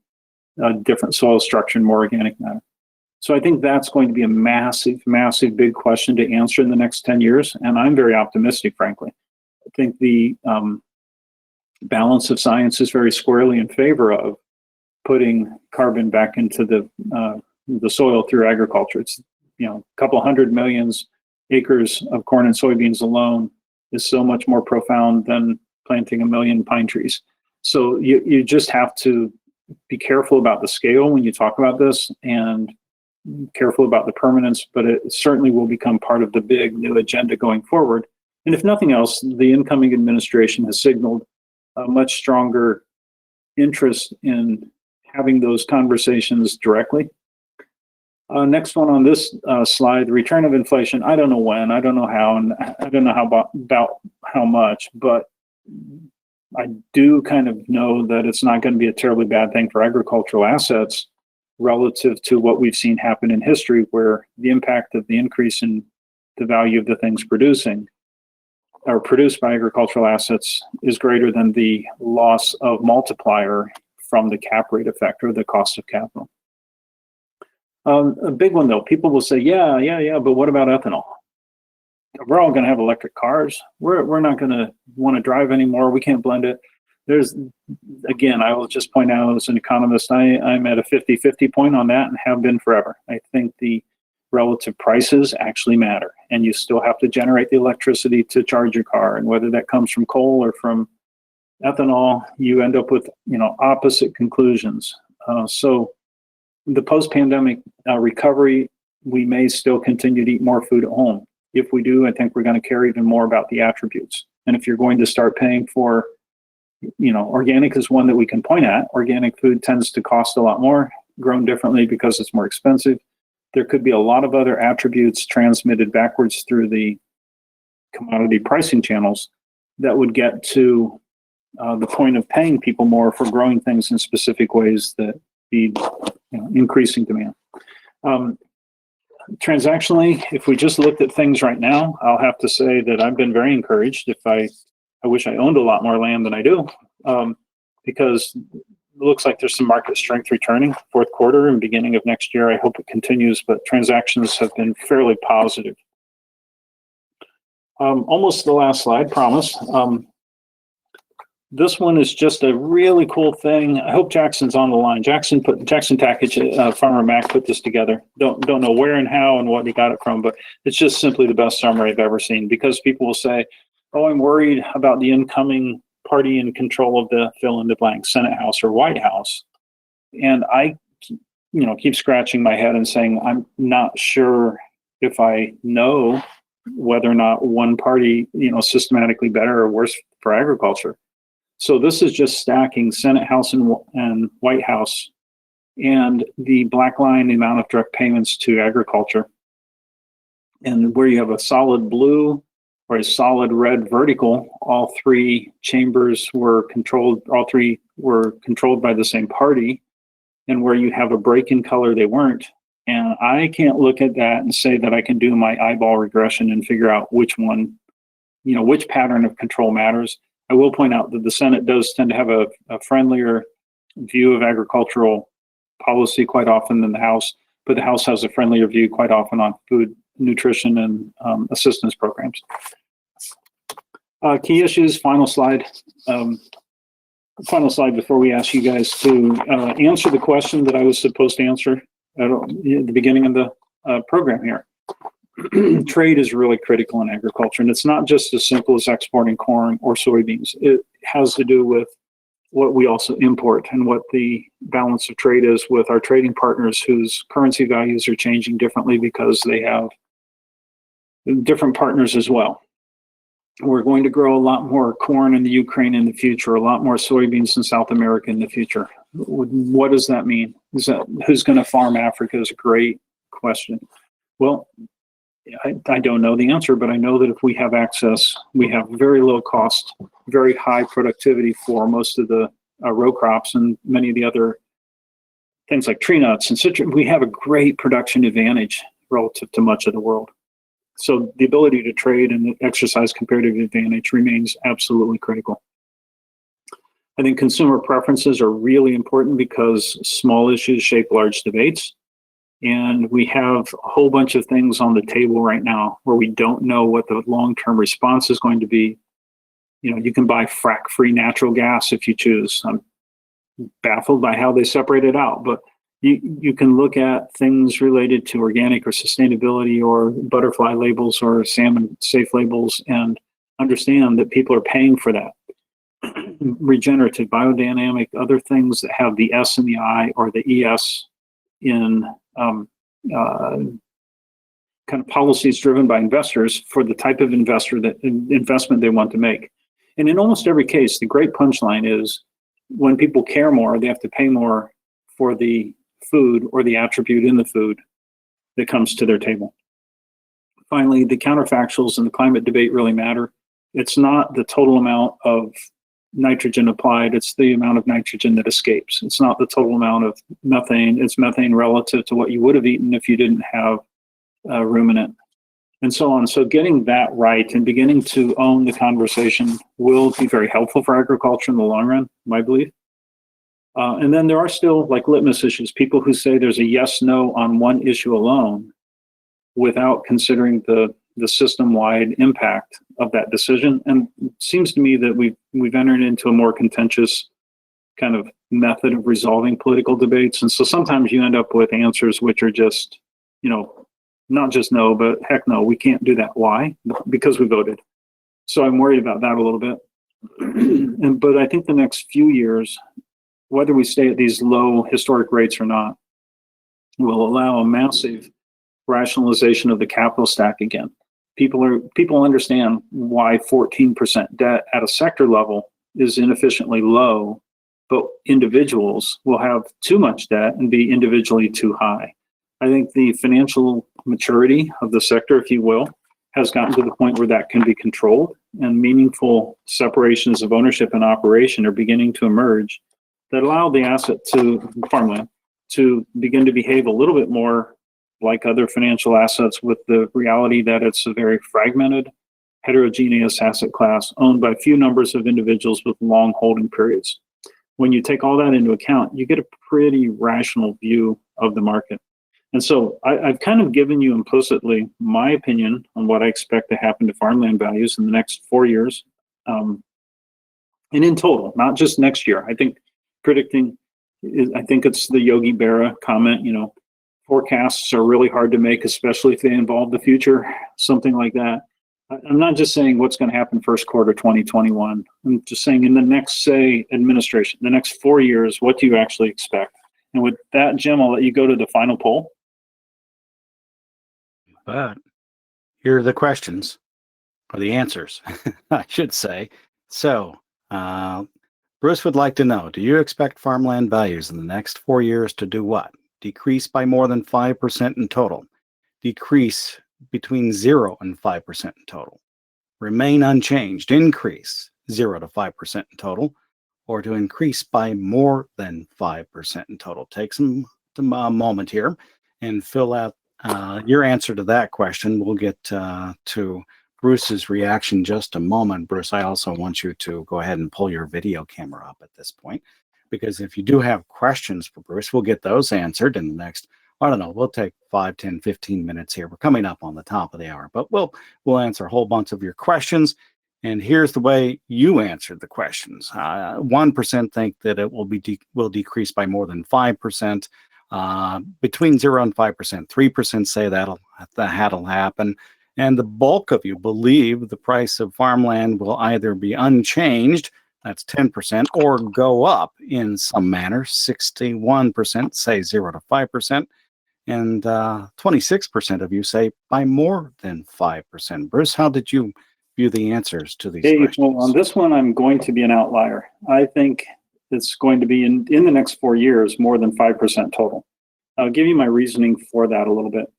a different soil structure and more organic matter. So I think that's going to be a massive, massive big question to answer in the next 10 years. And I'm very optimistic, frankly. I think the balance of science is very squarely in favor of putting carbon back into the soil through agriculture. It's, a couple 100 million acres of corn and soybeans alone is so much more profound than planting 1 million pine trees. So you just have to be careful about the scale when you talk about this and careful about the permanence, but it certainly will become part of the big new agenda going forward. And if nothing else, the incoming administration has signaled a much stronger interest in having those conversations directly. Next one on this slide, the return of inflation. I don't know when, I don't know how, and I don't know about how much, but I do kind of know that it's not going to be a terribly bad thing for agricultural assets relative to what we've seen happen in history, where the impact of the increase in the value of the things producing or produced by agricultural assets is greater than the loss of multiplier from the cap rate effect or the cost of capital. A big one though, people will say, yeah, but what about ethanol? We're all going to have electric cars. We're not going to want to drive anymore. We can't blend it. Again, I will just point out as an economist, I'm at a 50-50 point on that and have been forever. I think the relative prices actually matter, and you still have to generate the electricity to charge your car. And whether that comes from coal or from ethanol, you end up with opposite conclusions. So the post-pandemic recovery, we may still continue to eat more food at home. If we do, I think we're going to care even more about the attributes. And if you're going to start paying for, organic is one that we can point at. Organic food tends to cost a lot more, grown differently because it's more expensive. There could be a lot of other attributes transmitted backwards through the commodity pricing channels that would get to the point of paying people more for growing things in specific ways that feed increasing demand. Transactionally, if we just looked at things right now, I'll have to say that I've been very encouraged. I wish I owned a lot more land than I do, because it looks like there's some market strength returning fourth quarter and beginning of next year. I hope it continues, but transactions have been fairly positive. Almost the last slide, promise. This one is just a really cool thing. I hope Jackson's on the line. Jackson Tackage, Farmer Mac put this together. Don't know where and how and what he got it from, but it's just simply the best summary I've ever seen, because people will say, oh, I'm worried about the incoming party in control of the fill in the blank Senate House or White House. And I, keep scratching my head and saying, I'm not sure if I know whether or not one party, systematically better or worse for agriculture. So this is just stacking Senate, House, and White House, and the black line, the amount of direct payments to agriculture. And where you have a solid blue or a solid red vertical, all three chambers were controlled, all three were controlled by the same party. And where you have a break in color, they weren't. And I can't look at that and say that I can do my eyeball regression and figure out which one, which pattern of control matters. I will point out that the Senate does tend to have a friendlier view of agricultural policy quite often than the House, but the House has a friendlier view quite often on food, nutrition, and assistance programs. Key issues, final slide. Final slide before we ask you guys to answer the question that I was supposed to answer at the beginning of the program here. Trade is really critical in agriculture, and it's not just as simple as exporting corn or soybeans. It has to do with what we also import and what the balance of trade is with our trading partners whose currency values are changing differently because they have different partners as well. We're going to grow a lot more corn in the Ukraine in the future, a lot more soybeans in South America in the future. What does that mean? Who's going to farm Africa is a great question. Well, I don't know the answer, but I know that if we have access, we have very low cost, very high productivity for most of the row crops and many of the other things like tree nuts and citrus. We have a great production advantage relative to much of the world. So the ability to trade and exercise comparative advantage remains absolutely critical. I think consumer preferences are really important because small issues shape large debates. And we have a whole bunch of things on the table right now where we don't know what the long-term response is going to be. You can buy frack-free natural gas if you choose. I'm baffled by how they separate it out, but you can look at things related to organic or sustainability or butterfly labels or salmon safe labels and understand that people are paying for that. Regenerative, biodynamic, other things that have the S in the I or the ES in kind of policies driven by investors for the type of investment they want to make. And in almost every case, the great punchline is when people care more, they have to pay more for the food or the attribute in the food that comes to their table. Finally, the counterfactuals in the climate debate really matter. It's not the total amount of nitrogen applied, it's the amount of nitrogen that escapes. It's not the total amount of methane, it's methane relative to what you would have eaten if you didn't have ruminant, and so on. So getting that right and beginning to own the conversation will be very helpful for agriculture in the long run, my belief. And then there are still like litmus issues, people who say there's a yes-no on one issue alone without considering the system-wide impact of that decision. And it seems to me that we've entered into a more contentious kind of method of resolving political debates. And so sometimes you end up with answers which are just, not just no, but heck no, we can't do that. Why? Because we voted. So I'm worried about that a little bit. But I think the next few years, whether we stay at these low historic rates or not, will allow a massive rationalization of the capital stack again. People understand why 14% debt at a sector level is inefficiently low, but individuals will have too much debt and be individually too high. I think the financial maturity of the sector, if you will, has gotten to the point where that can be controlled, and meaningful separations of ownership and operation are beginning to emerge that allow the asset to farmland to begin to behave a little bit more like other financial assets, with the reality that it's a very fragmented, heterogeneous asset class owned by few numbers of individuals with long holding periods. When you take all that into account, you get a pretty rational view of the market. And so I've kind of given you implicitly my opinion on what I expect to happen to farmland values in the next 4 years. And in total, not just next year. I think it's the Yogi Berra comment, forecasts are really hard to make, especially if they involve the future, something like that. I'm not just saying what's going to happen first quarter 2021. I'm just saying in the next, administration, the next 4 years, what do you actually expect? And with that, Jim, I'll let you go to the final poll. But Here are the questions, or the answers, I should say. So, Bruce would like to know, do you expect farmland values in the next 4 years to do what? Decrease by more than 5% in total. Decrease between 0 and 5% in total. Remain unchanged. Increase 0 to 5% in total. Or to increase by more than 5% in total. Take a moment here and fill out your answer to that question. We'll get to Bruce's reaction in just a moment. Bruce, I also want you to go ahead and pull your video camera up at this point, because if you do have questions for Bruce, we'll get those answered in the next, I don't know, we'll take 5, 10, 15 minutes here. We're coming up on the top of the hour, but we'll answer a whole bunch of your questions. And here's the way you answered the questions. 1% think that it will decrease by more than 5%. Between 0 and 5%. 3% say that'll happen. And the bulk of you believe the price of farmland will either be unchanged, that's 10%, or go up in some manner. 61% say 0 to 5%. And 26% of you say by more than 5%. Bruce, how did you view the answers to these questions? Well, on this one, I'm going to be an outlier. I think it's going to be in the next 4 years, more than 5% total. I'll give you my reasoning for that a little bit.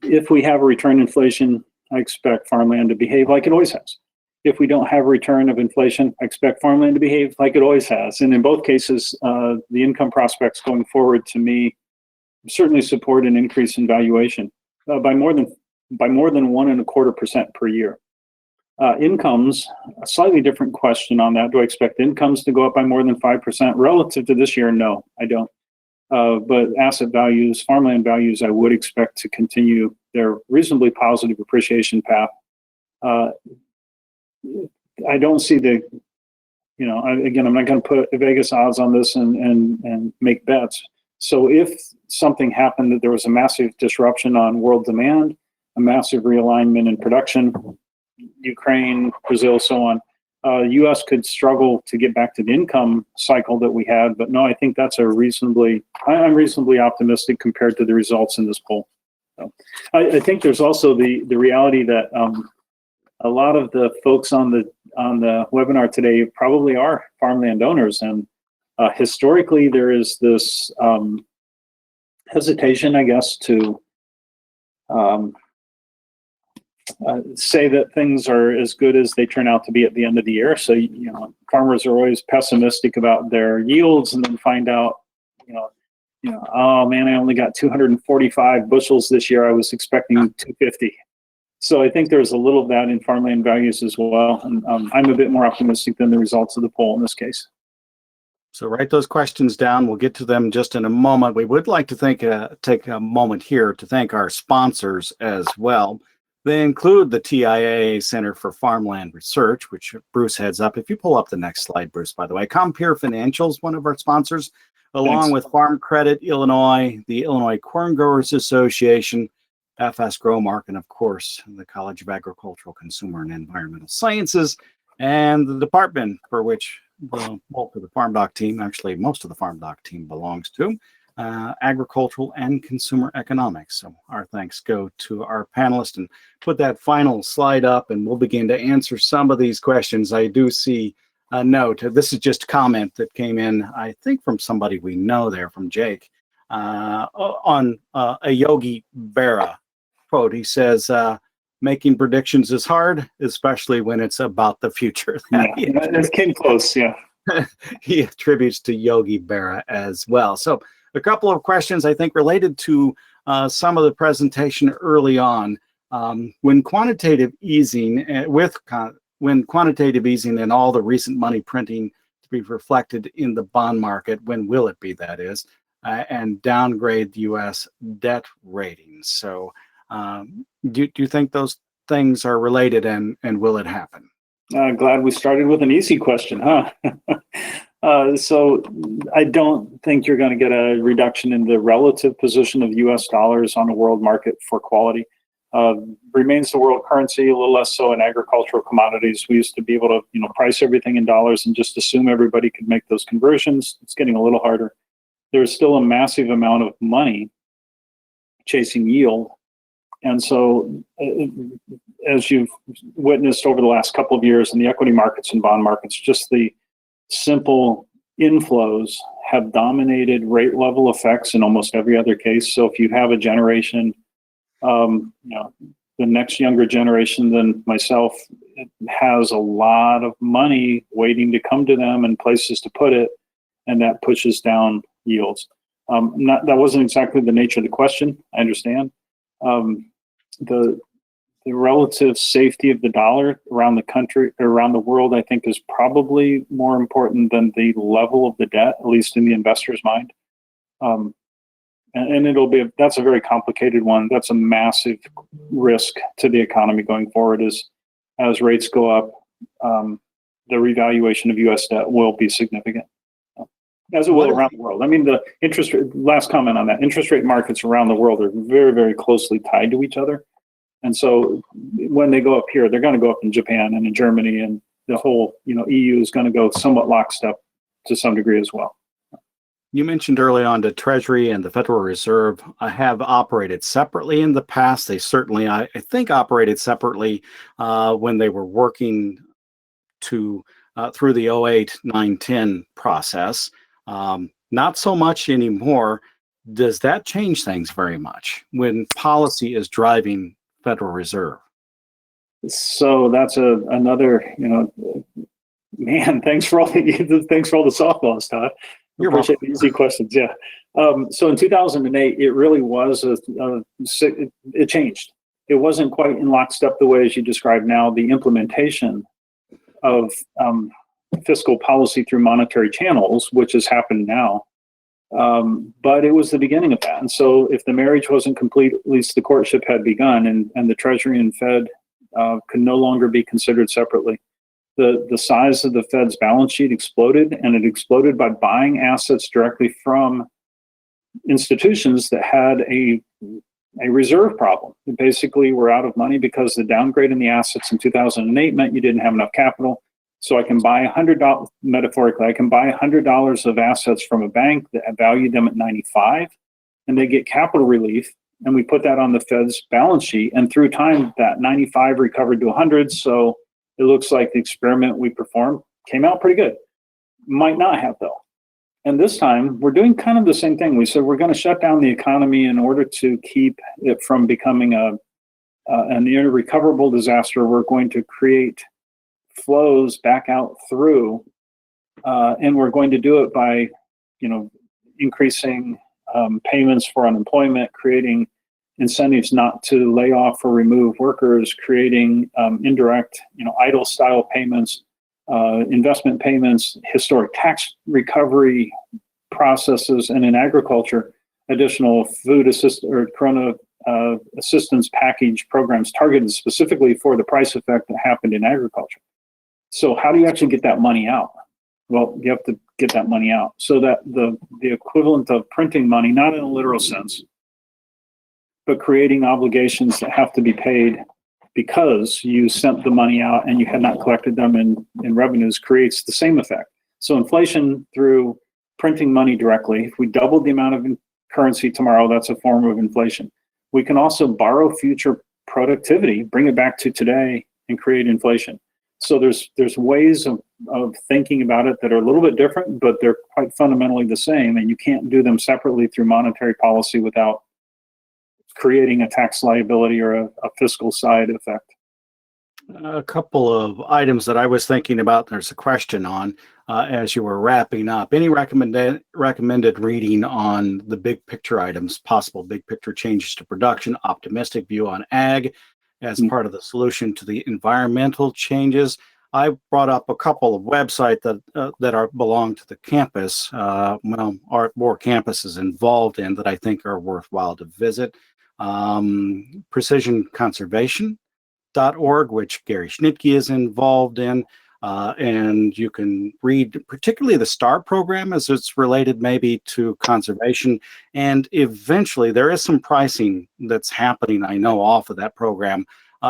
If we have a return inflation, I expect farmland to behave like it always has. If we don't have a return of inflation, I expect farmland to behave like it always has. And in both cases, the income prospects going forward, to me, certainly support an increase in valuation by more than 1.25% per year. Incomes, a slightly different question on that. Do I expect incomes to go up by more than 5% relative to this year? No, I don't. But asset values, farmland values, I would expect to continue their reasonably positive appreciation path. I don't see again, I'm not going to put Vegas odds on this and make bets. So if something happened that there was a massive disruption on world demand, a massive realignment in production, Ukraine, Brazil, so on, U.S. could struggle to get back to the income cycle that we had. But no, I think that's I'm reasonably optimistic compared to the results in this poll. So I think there's also the reality that a lot of the folks on the webinar today probably are farmland owners, and historically there is this hesitation, I guess, to say that things are as good as they turn out to be at the end of the year. So, farmers are always pessimistic about their yields, and then find out, oh man, I only got 245 bushels this year. I was expecting 250. So I think there's a little of that in farmland values as well. And I'm a bit more optimistic than the results of the poll in this case. So write those questions down. We'll get to them just in a moment. We would like to take a moment here to thank our sponsors as well. They include the TIAA Center for Farmland Research, which Bruce heads up. If you pull up the next slide, Bruce, by the way. Compeer Financials, one of our sponsors, along with Farm Credit Illinois, the Illinois Corn Growers Association, FS Growmark, and of course, the College of Agricultural, Consumer, and Environmental Sciences, and the department for which the bulk of the FarmDoc team, actually most of the FarmDoc team belongs to, Agricultural and Consumer Economics. So our thanks go to our panelists, and put that final slide up and we'll begin to answer some of these questions. I do see a note. This is just a comment that came in, I think from somebody we know there, from Jake, on a Yogi Berra quote. He says, making predictions is hard, especially when it's about the future. It came close, yeah. He attributes to Yogi Berra as well. So a couple of questions, I think, related to some of the presentation early on. When quantitative easing, when quantitative easing and all the recent money printing to be reflected in the bond market, when will it be, that is, and downgrade the U.S. debt ratings? So do you think those things are related, and will it happen? Glad we started with an easy question, huh? So I don't think you're going to get a reduction in the relative position of U.S. dollars on a world market for quality. Remains the world currency, a little less so in agricultural commodities. We used to be able to, price everything in dollars and just assume everybody could make those conversions. It's getting a little harder. There's still a massive amount of money chasing yield And so, as you've witnessed over the last couple of years in the equity markets and bond markets, just the simple inflows have dominated rate level effects in almost every other case. So if you have a generation, the next younger generation than myself has a lot of money waiting to come to them and places to put it, and that pushes down yields. That wasn't exactly the nature of the question, I understand. The relative safety of the dollar around the country, around the world, I think is probably more important than the level of the debt, at least in the investor's mind. And that's a very complicated one. That's a massive risk to the economy going forward. As rates go up, the revaluation of U.S. debt will be significant, as it will around the world. I mean, the interest rate, last comment on that, interest rate markets around the world are very, very closely tied to each other. And so when they go up here, they're going to go up in Japan and in Germany, and the whole, EU is going to go somewhat lockstep to some degree as well. You mentioned early on the Treasury and the Federal Reserve have operated separately in the past. They certainly, I think, operated separately when they were working through the 08, 9, 10 process. Not so much anymore. Does that change things very much when policy is driving Federal Reserve? So that's another, man, thanks for all the softballs, Todd. You're appreciate welcome. the easy questions. Yeah. So in 2008, it really was it changed. It wasn't quite in lockstep the way as you described now. The implementation of fiscal policy through monetary channels, which has happened now. But it was the beginning of that. And so if the marriage wasn't complete, at least the courtship had begun, and the Treasury and Fed could no longer be considered separately. The size of the Fed's balance sheet exploded, and it exploded by buying assets directly from institutions that had a reserve problem. They basically were out of money because the downgrade in the assets in 2008 meant you didn't have enough capital. So I can buy $100, metaphorically, I can buy $100 of assets from a bank that valued them at 95, and they get capital relief, and we put that on the Fed's balance sheet. And through time, that 95 recovered to 100. So it looks like the experiment we performed came out pretty good. Might not have, though. And this time, we're doing kind of the same thing. We said we're going to shut down the economy in order to keep it from becoming an irrecoverable disaster. We're going to create flows back out through, and we're going to do it by, increasing payments for unemployment, creating incentives not to lay off or remove workers, creating indirect, idle style payments, investment payments, historic tax recovery processes, and in agriculture, additional food corona assistance package programs targeted specifically for the price effect that happened in agriculture. So how do you actually get that money out? Well, you have to get that money out so that the equivalent of printing money, not in a literal sense, but creating obligations that have to be paid because you sent the money out and you had not collected them in revenues, creates the same effect. So inflation through printing money directly, if we doubled the amount of currency tomorrow, that's a form of inflation. We can also borrow future productivity, bring it back to today, and create inflation. So there's ways of thinking about it that are a little bit different, but they're quite fundamentally the same, and you can't do them separately through monetary policy without creating a tax liability or a fiscal side effect. A couple of items that I was thinking about, there's a question on as you were wrapping up. Any recommended reading on the big picture items, possible big picture changes to production, optimistic view on ag as part of the solution to the environmental changes? I brought up a couple of websites that belong to the campus, are more campuses involved in that I think are worthwhile to visit. precisionconservation.org, which Gary Schnitke is involved in. And you can read particularly the STAR program as it's related maybe to conservation. And eventually there is some pricing that's happening, I know, off of that program.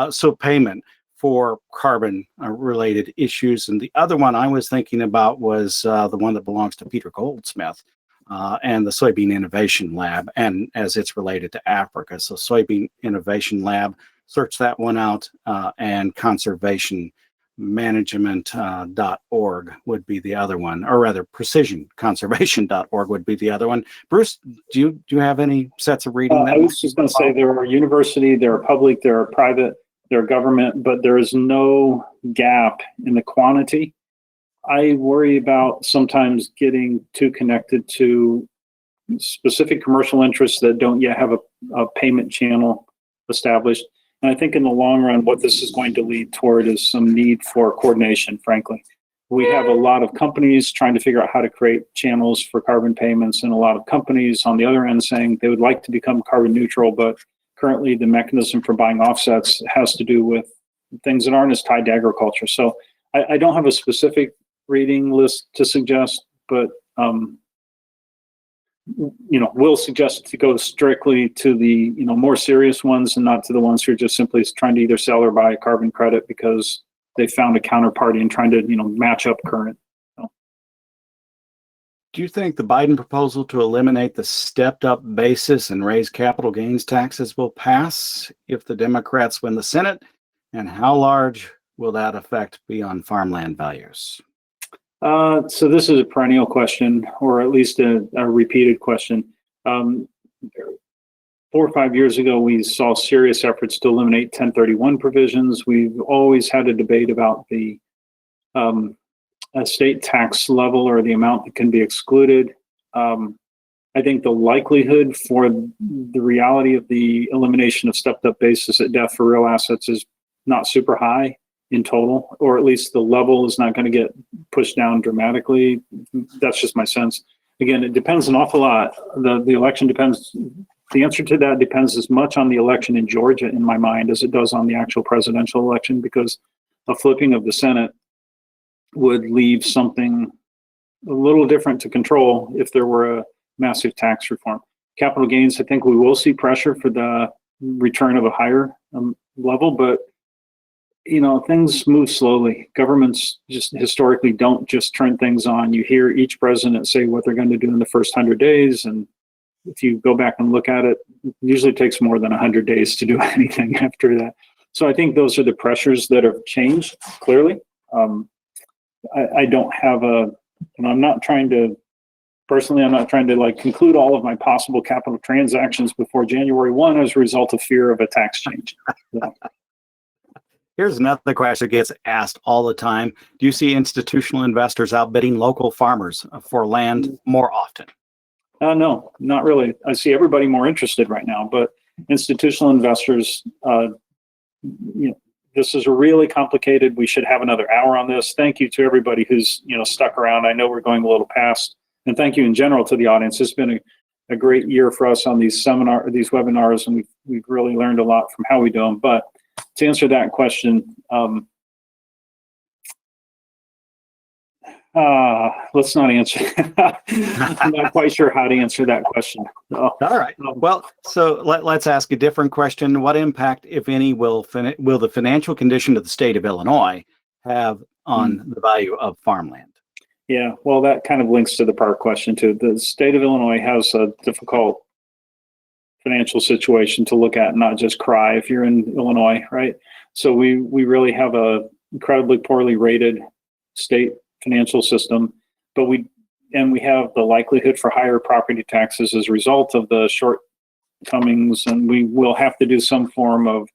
So payment for carbon related issues. And the other one I was thinking about was the one that belongs to Peter Goldsmith. and the Soybean Innovation Lab, and as it's related to Africa. So Soybean Innovation Lab, search that one out, and conservationmanagement.org would be the other one, or rather precisionconservation.org would be the other one. Bruce, do you have any sets of reading? I was just going to say there are university, there are public, there are private, there are government, but there is no gap in the quantity. I worry about sometimes getting too connected to specific commercial interests that don't yet have a payment channel established. And I think in the long run, what this is going to lead toward is some need for coordination, frankly. We have a lot of companies trying to figure out how to create channels for carbon payments, and a lot of companies on the other end saying they would like to become carbon neutral, but currently the mechanism for buying offsets has to do with things that aren't as tied to agriculture. So I don't have a specific reading list to suggest, but we'll suggest to go strictly to the more serious ones and not to the ones who are just simply trying to either sell or buy a carbon credit because they found a counterparty and trying to match up current. Do you think the Biden proposal to eliminate the stepped up basis and raise capital gains taxes will pass if the Democrats win the Senate? And how large will that effect be on farmland values? So this is a perennial question, or at least a repeated question. 4 or 5 years ago, we saw serious efforts to eliminate 1031 provisions. We've always had a debate about the estate tax level or the amount that can be excluded. I think the likelihood for the reality of the elimination of stepped up basis at death for real assets is not super high in total, or at least the level is not going to get pushed down dramatically. That's just my sense. Again, it depends an awful lot. The election depends. The answer to that depends as much on the election in Georgia, in my mind, as it does on the actual presidential election, because a flipping of the Senate would leave something a little different to control if there were a massive tax reform. Capital gains, I think we will see pressure for the return of a higher level, but things move slowly. Governments just historically don't just turn things on. You hear each president say what they're going to do in the first 100 days. And if you go back and look at it, it usually takes more than 100 days to do anything after that. So I think those are the pressures that have changed, clearly. I don't have I'm not trying to conclude all of my possible capital transactions before January 1 as a result of fear of a tax change. So. Here's another question that gets asked all the time. Do you see institutional investors outbidding local farmers for land more often? No, not really. I see everybody more interested right now, but institutional investors, this is really complicated. We should have another hour on this. Thank you to everybody who's stuck around. I know we're going a little past, and thank you in general to the audience. It's been a great year for us on these webinars, and we've really learned a lot from how we do them. But to answer that question, let's not answer. I'm not quite sure how to answer that question. All right. Well, so let's ask a different question. What impact, if any, will the financial condition of the state of Illinois have on the value of farmland? Yeah, well, that kind of links to the prior question too. The state of Illinois has a difficult financial situation to look at, not just cry if you're in Illinois, right? So we really have a incredibly poorly rated state financial system, but we have the likelihood for higher property taxes as a result of the shortcomings, and we will have to do some form of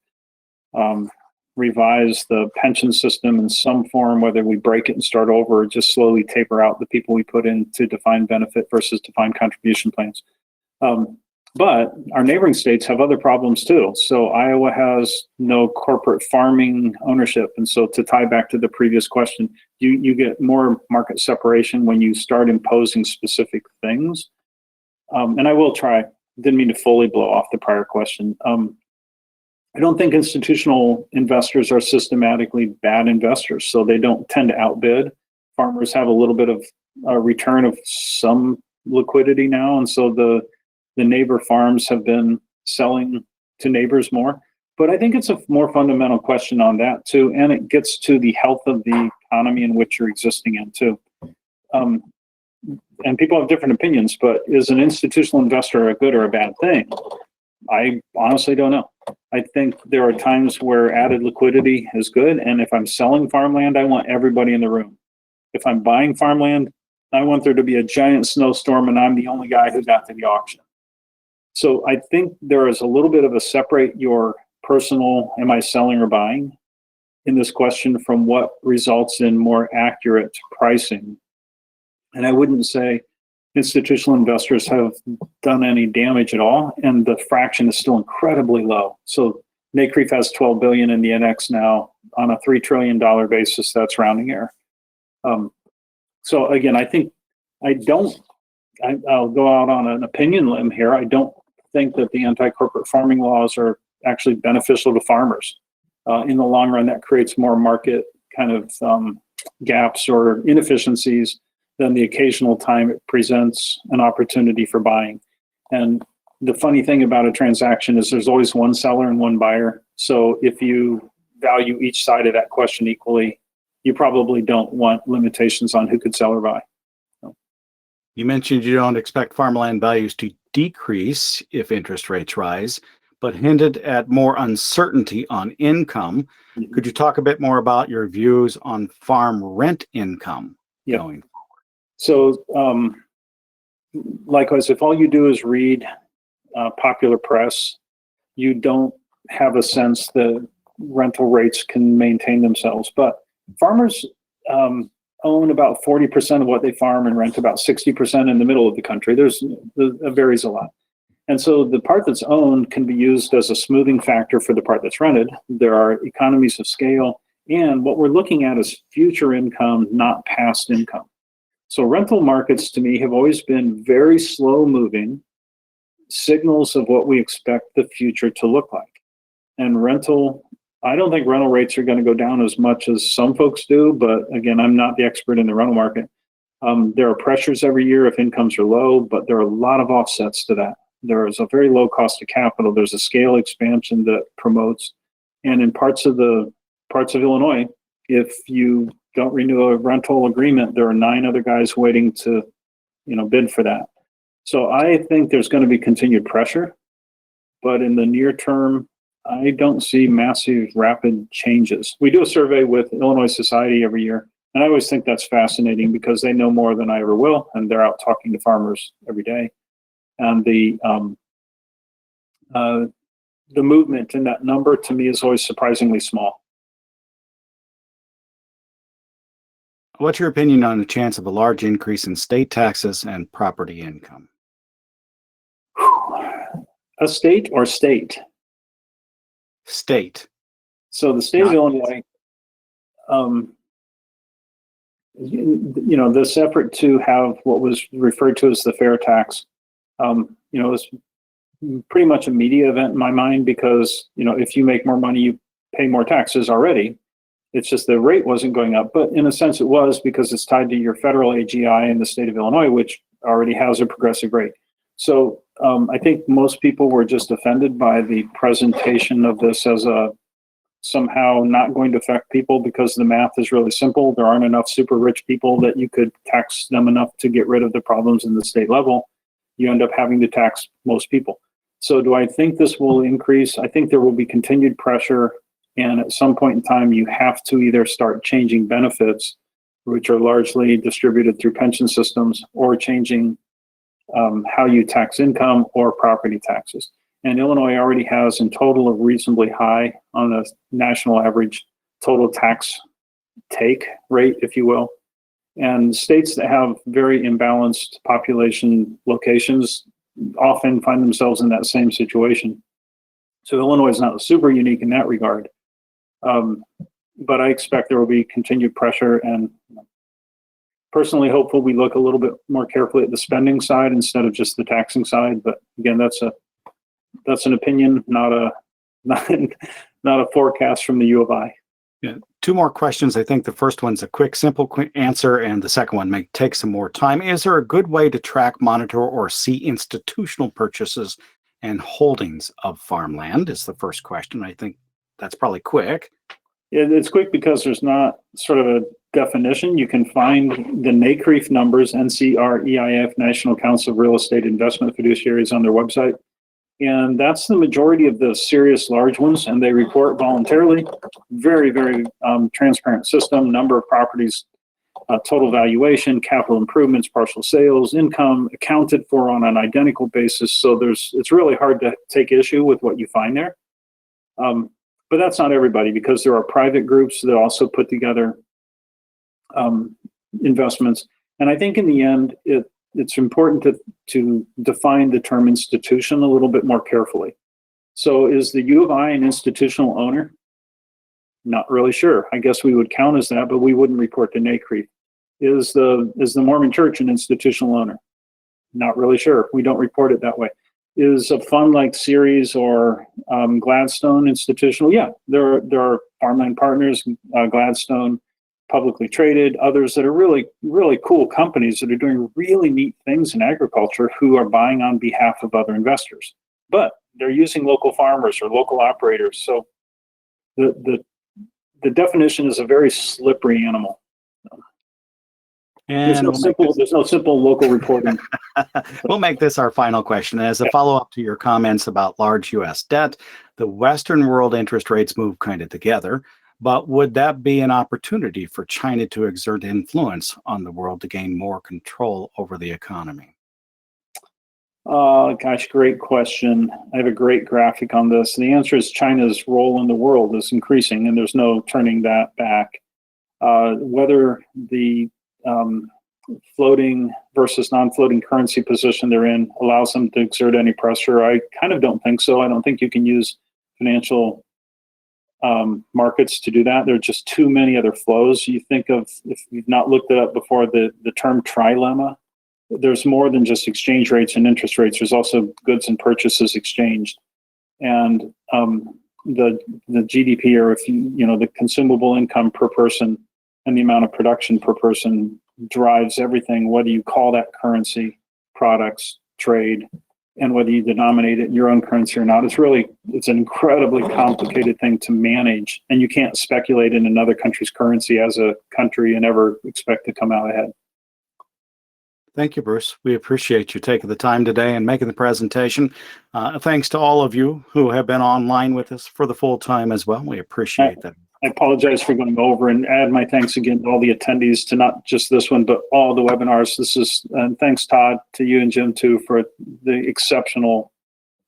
revise the pension system in some form, whether we break it and start over or just slowly taper out the people we put into defined benefit versus defined contribution plans. But our neighboring states have other problems too. So Iowa has no corporate farming ownership. And so to tie back to the previous question, you get more market separation when you start imposing specific things. And I will try, didn't mean to fully blow off the prior question. I don't think institutional investors are systematically bad investors, so they don't tend to outbid. Farmers have a little bit of a return of some liquidity now, and so the neighbor farms have been selling to neighbors more. But I think it's a more fundamental question on that too, and it gets to the health of the economy in which you're existing in too. and people have different opinions, but is an institutional investor a good or a bad thing? I honestly don't know. I think there are times where added liquidity is good. And if I'm selling farmland, I want everybody in the room. If I'm buying farmland, I want there to be a giant snowstorm and I'm the only guy who got to the auction. So I think there is a little bit of a separate your personal, am I selling or buying, in this question from what results in more accurate pricing. And I wouldn't say institutional investors have done any damage at all, and the fraction is still incredibly low. So NCREIF has 12 billion in the NX now on a $3 trillion basis. That's rounding error. So again, I think I'll go out on an opinion limb here. I don't think that the anti-corporate farming laws are actually beneficial to farmers. In the long run, that creates more market kind of gaps or inefficiencies than the occasional time it presents an opportunity for buying. And the funny thing about a transaction is there's always one seller and one buyer. So if you value each side of that question equally, you probably don't want limitations on who could sell or buy. So. You mentioned you don't expect farmland values to decrease if interest rates rise, but hinted at more uncertainty on income. Mm-hmm. Could you talk a bit more about your views on farm rent income going forward? So likewise, if all you do is read popular press, you don't have a sense that rental rates can maintain themselves. But farmers own about 40% of what they farm and rent about 60% in the middle of the country. It varies a lot. And so the part that's owned can be used as a smoothing factor for the part that's rented. There are economies of scale. And what we're looking at is future income, not past income. So rental markets to me have always been very slow moving signals of what we expect the future to look like. And I don't think rental rates are going to go down as much as some folks do, but again, I'm not the expert in the rental market. There are pressures every year if incomes are low, but there are a lot of offsets to that. There is a very low cost of capital. There's a scale expansion that promotes, and in parts of Illinois, if you don't renew a rental agreement, there are 9 other guys waiting to, bid for that. So I think there's going to be continued pressure, but in the near term, I don't see massive rapid changes. We do a survey with Illinois Society every year, and I always think that's fascinating because they know more than I ever will, and they're out talking to farmers every day. And the movement in that number to me is always surprisingly small. What's your opinion on the chance of a large increase in state taxes and property income? A state or state? State. So the state of Illinois, this effort to have what was referred to as the fair tax, is pretty much a media event in my mind because, if you make more money, you pay more taxes already. It's just the rate wasn't going up, but in a sense it was because it's tied to your federal AGI in the state of Illinois, which already has a progressive rate. So I think most people were just offended by the presentation of this as somehow not going to affect people because the math is really simple. There aren't enough super rich people that you could tax them enough to get rid of the problems in the state level. You end up having to tax most people. So do I think this will increase? I think there will be continued pressure. And at some point in time, you have to either start changing benefits, which are largely distributed through pension systems, or changing how you tax income or property taxes. And Illinois already has in total a reasonably high on a national average total tax take rate, if you will. And states that have very imbalanced population locations often find themselves in that same situation. So Illinois is not super unique in that regard. But I expect there will be continued pressure, and personally hopeful we look a little bit more carefully at the spending side instead of just the taxing side. But again, that's an opinion, not a forecast from the U of I. Yeah. 2 more questions. I think the first one's a quick answer, and the second one may take some more time. Is there a good way to track, monitor, or see institutional purchases and holdings of farmland? Is the first question. I think that's probably quick. It's quick because there's not sort of definition, you can find the NCREIF numbers, NCREIF, National Council of Real Estate Investment Fiduciaries, on their website. And that's the majority of the serious large ones, and they report voluntarily. Very, very transparent system, number of properties, total valuation, capital improvements, partial sales, income accounted for on an identical basis. So it's really hard to take issue with what you find there. But that's not everybody, because there are private groups that also put together investments. And I think in the end, it's important to define the term institution a little bit more carefully. So is the U of I an institutional owner? Not really sure. I guess we would count as that, but we wouldn't report to NCREIF. Is the Mormon Church an institutional owner? Not really sure. We don't report it that way. Is a fund like Ceres or Gladstone institutional? Yeah, there are Farmland Partners, Gladstone, publicly traded, others that are really, really cool companies that are doing really neat things in agriculture, who are buying on behalf of other investors. But they're using local farmers or local operators. So the definition is a very slippery animal. And there's no simple local reporting. We'll make this our final question. As a follow-up to your comments about large U.S. debt, the Western world interest rates move kind of together. But would that be an opportunity for China to exert influence on the world to gain more control over the economy? Gosh, great question. I have a great graphic on this. The answer is China's role in the world is increasing, and there's no turning that back. Whether the floating versus non-floating currency position they're in allows them to exert any pressure, I kind of don't think so. I don't think you can use financial markets to do that. There are just too many other flows. You think of, if you've not looked it up before, the term trilemma. There's more than just exchange rates and interest rates. There's also goods and purchases exchanged, and the GDP, or the consumable income per person and the amount of production per person drives everything, whether you call that currency, products, trade, and whether you denominate it in your own currency or not. It's an incredibly complicated thing to manage, and you can't speculate in another country's currency as a country and ever expect to come out ahead. Thank you, Bruce. We appreciate you taking the time today and making the presentation. Thanks to all of you who have been online with us for the full time as well. We appreciate that. I apologize for going over, and add my thanks again to all the attendees, to not just this one, but all the webinars. And thanks, Todd, to you and Jim too, for the exceptional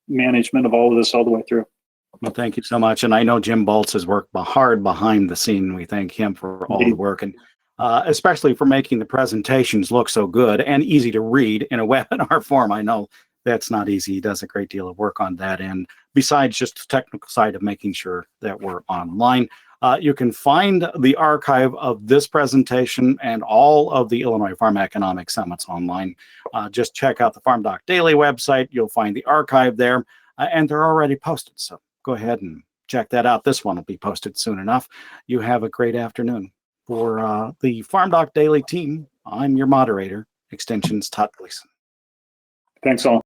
management of all of this all the way through. Well, thank you so much. And I know Jim Bolts has worked hard behind the scene. We thank him for all the work, and especially for making the presentations look so good and easy to read in a webinar form. I know that's not easy. He does a great deal of work on that end, besides just the technical side of making sure that we're online. You can find the archive of this presentation and all of the Illinois Farm Economic Summits online. Just check out the FarmDoc Daily website. You'll find the archive there, and they're already posted. So go ahead and check that out. This one will be posted soon enough. You have a great afternoon. For the FarmDoc Daily team, I'm your moderator, Extensions Todd Gleason. Thanks all.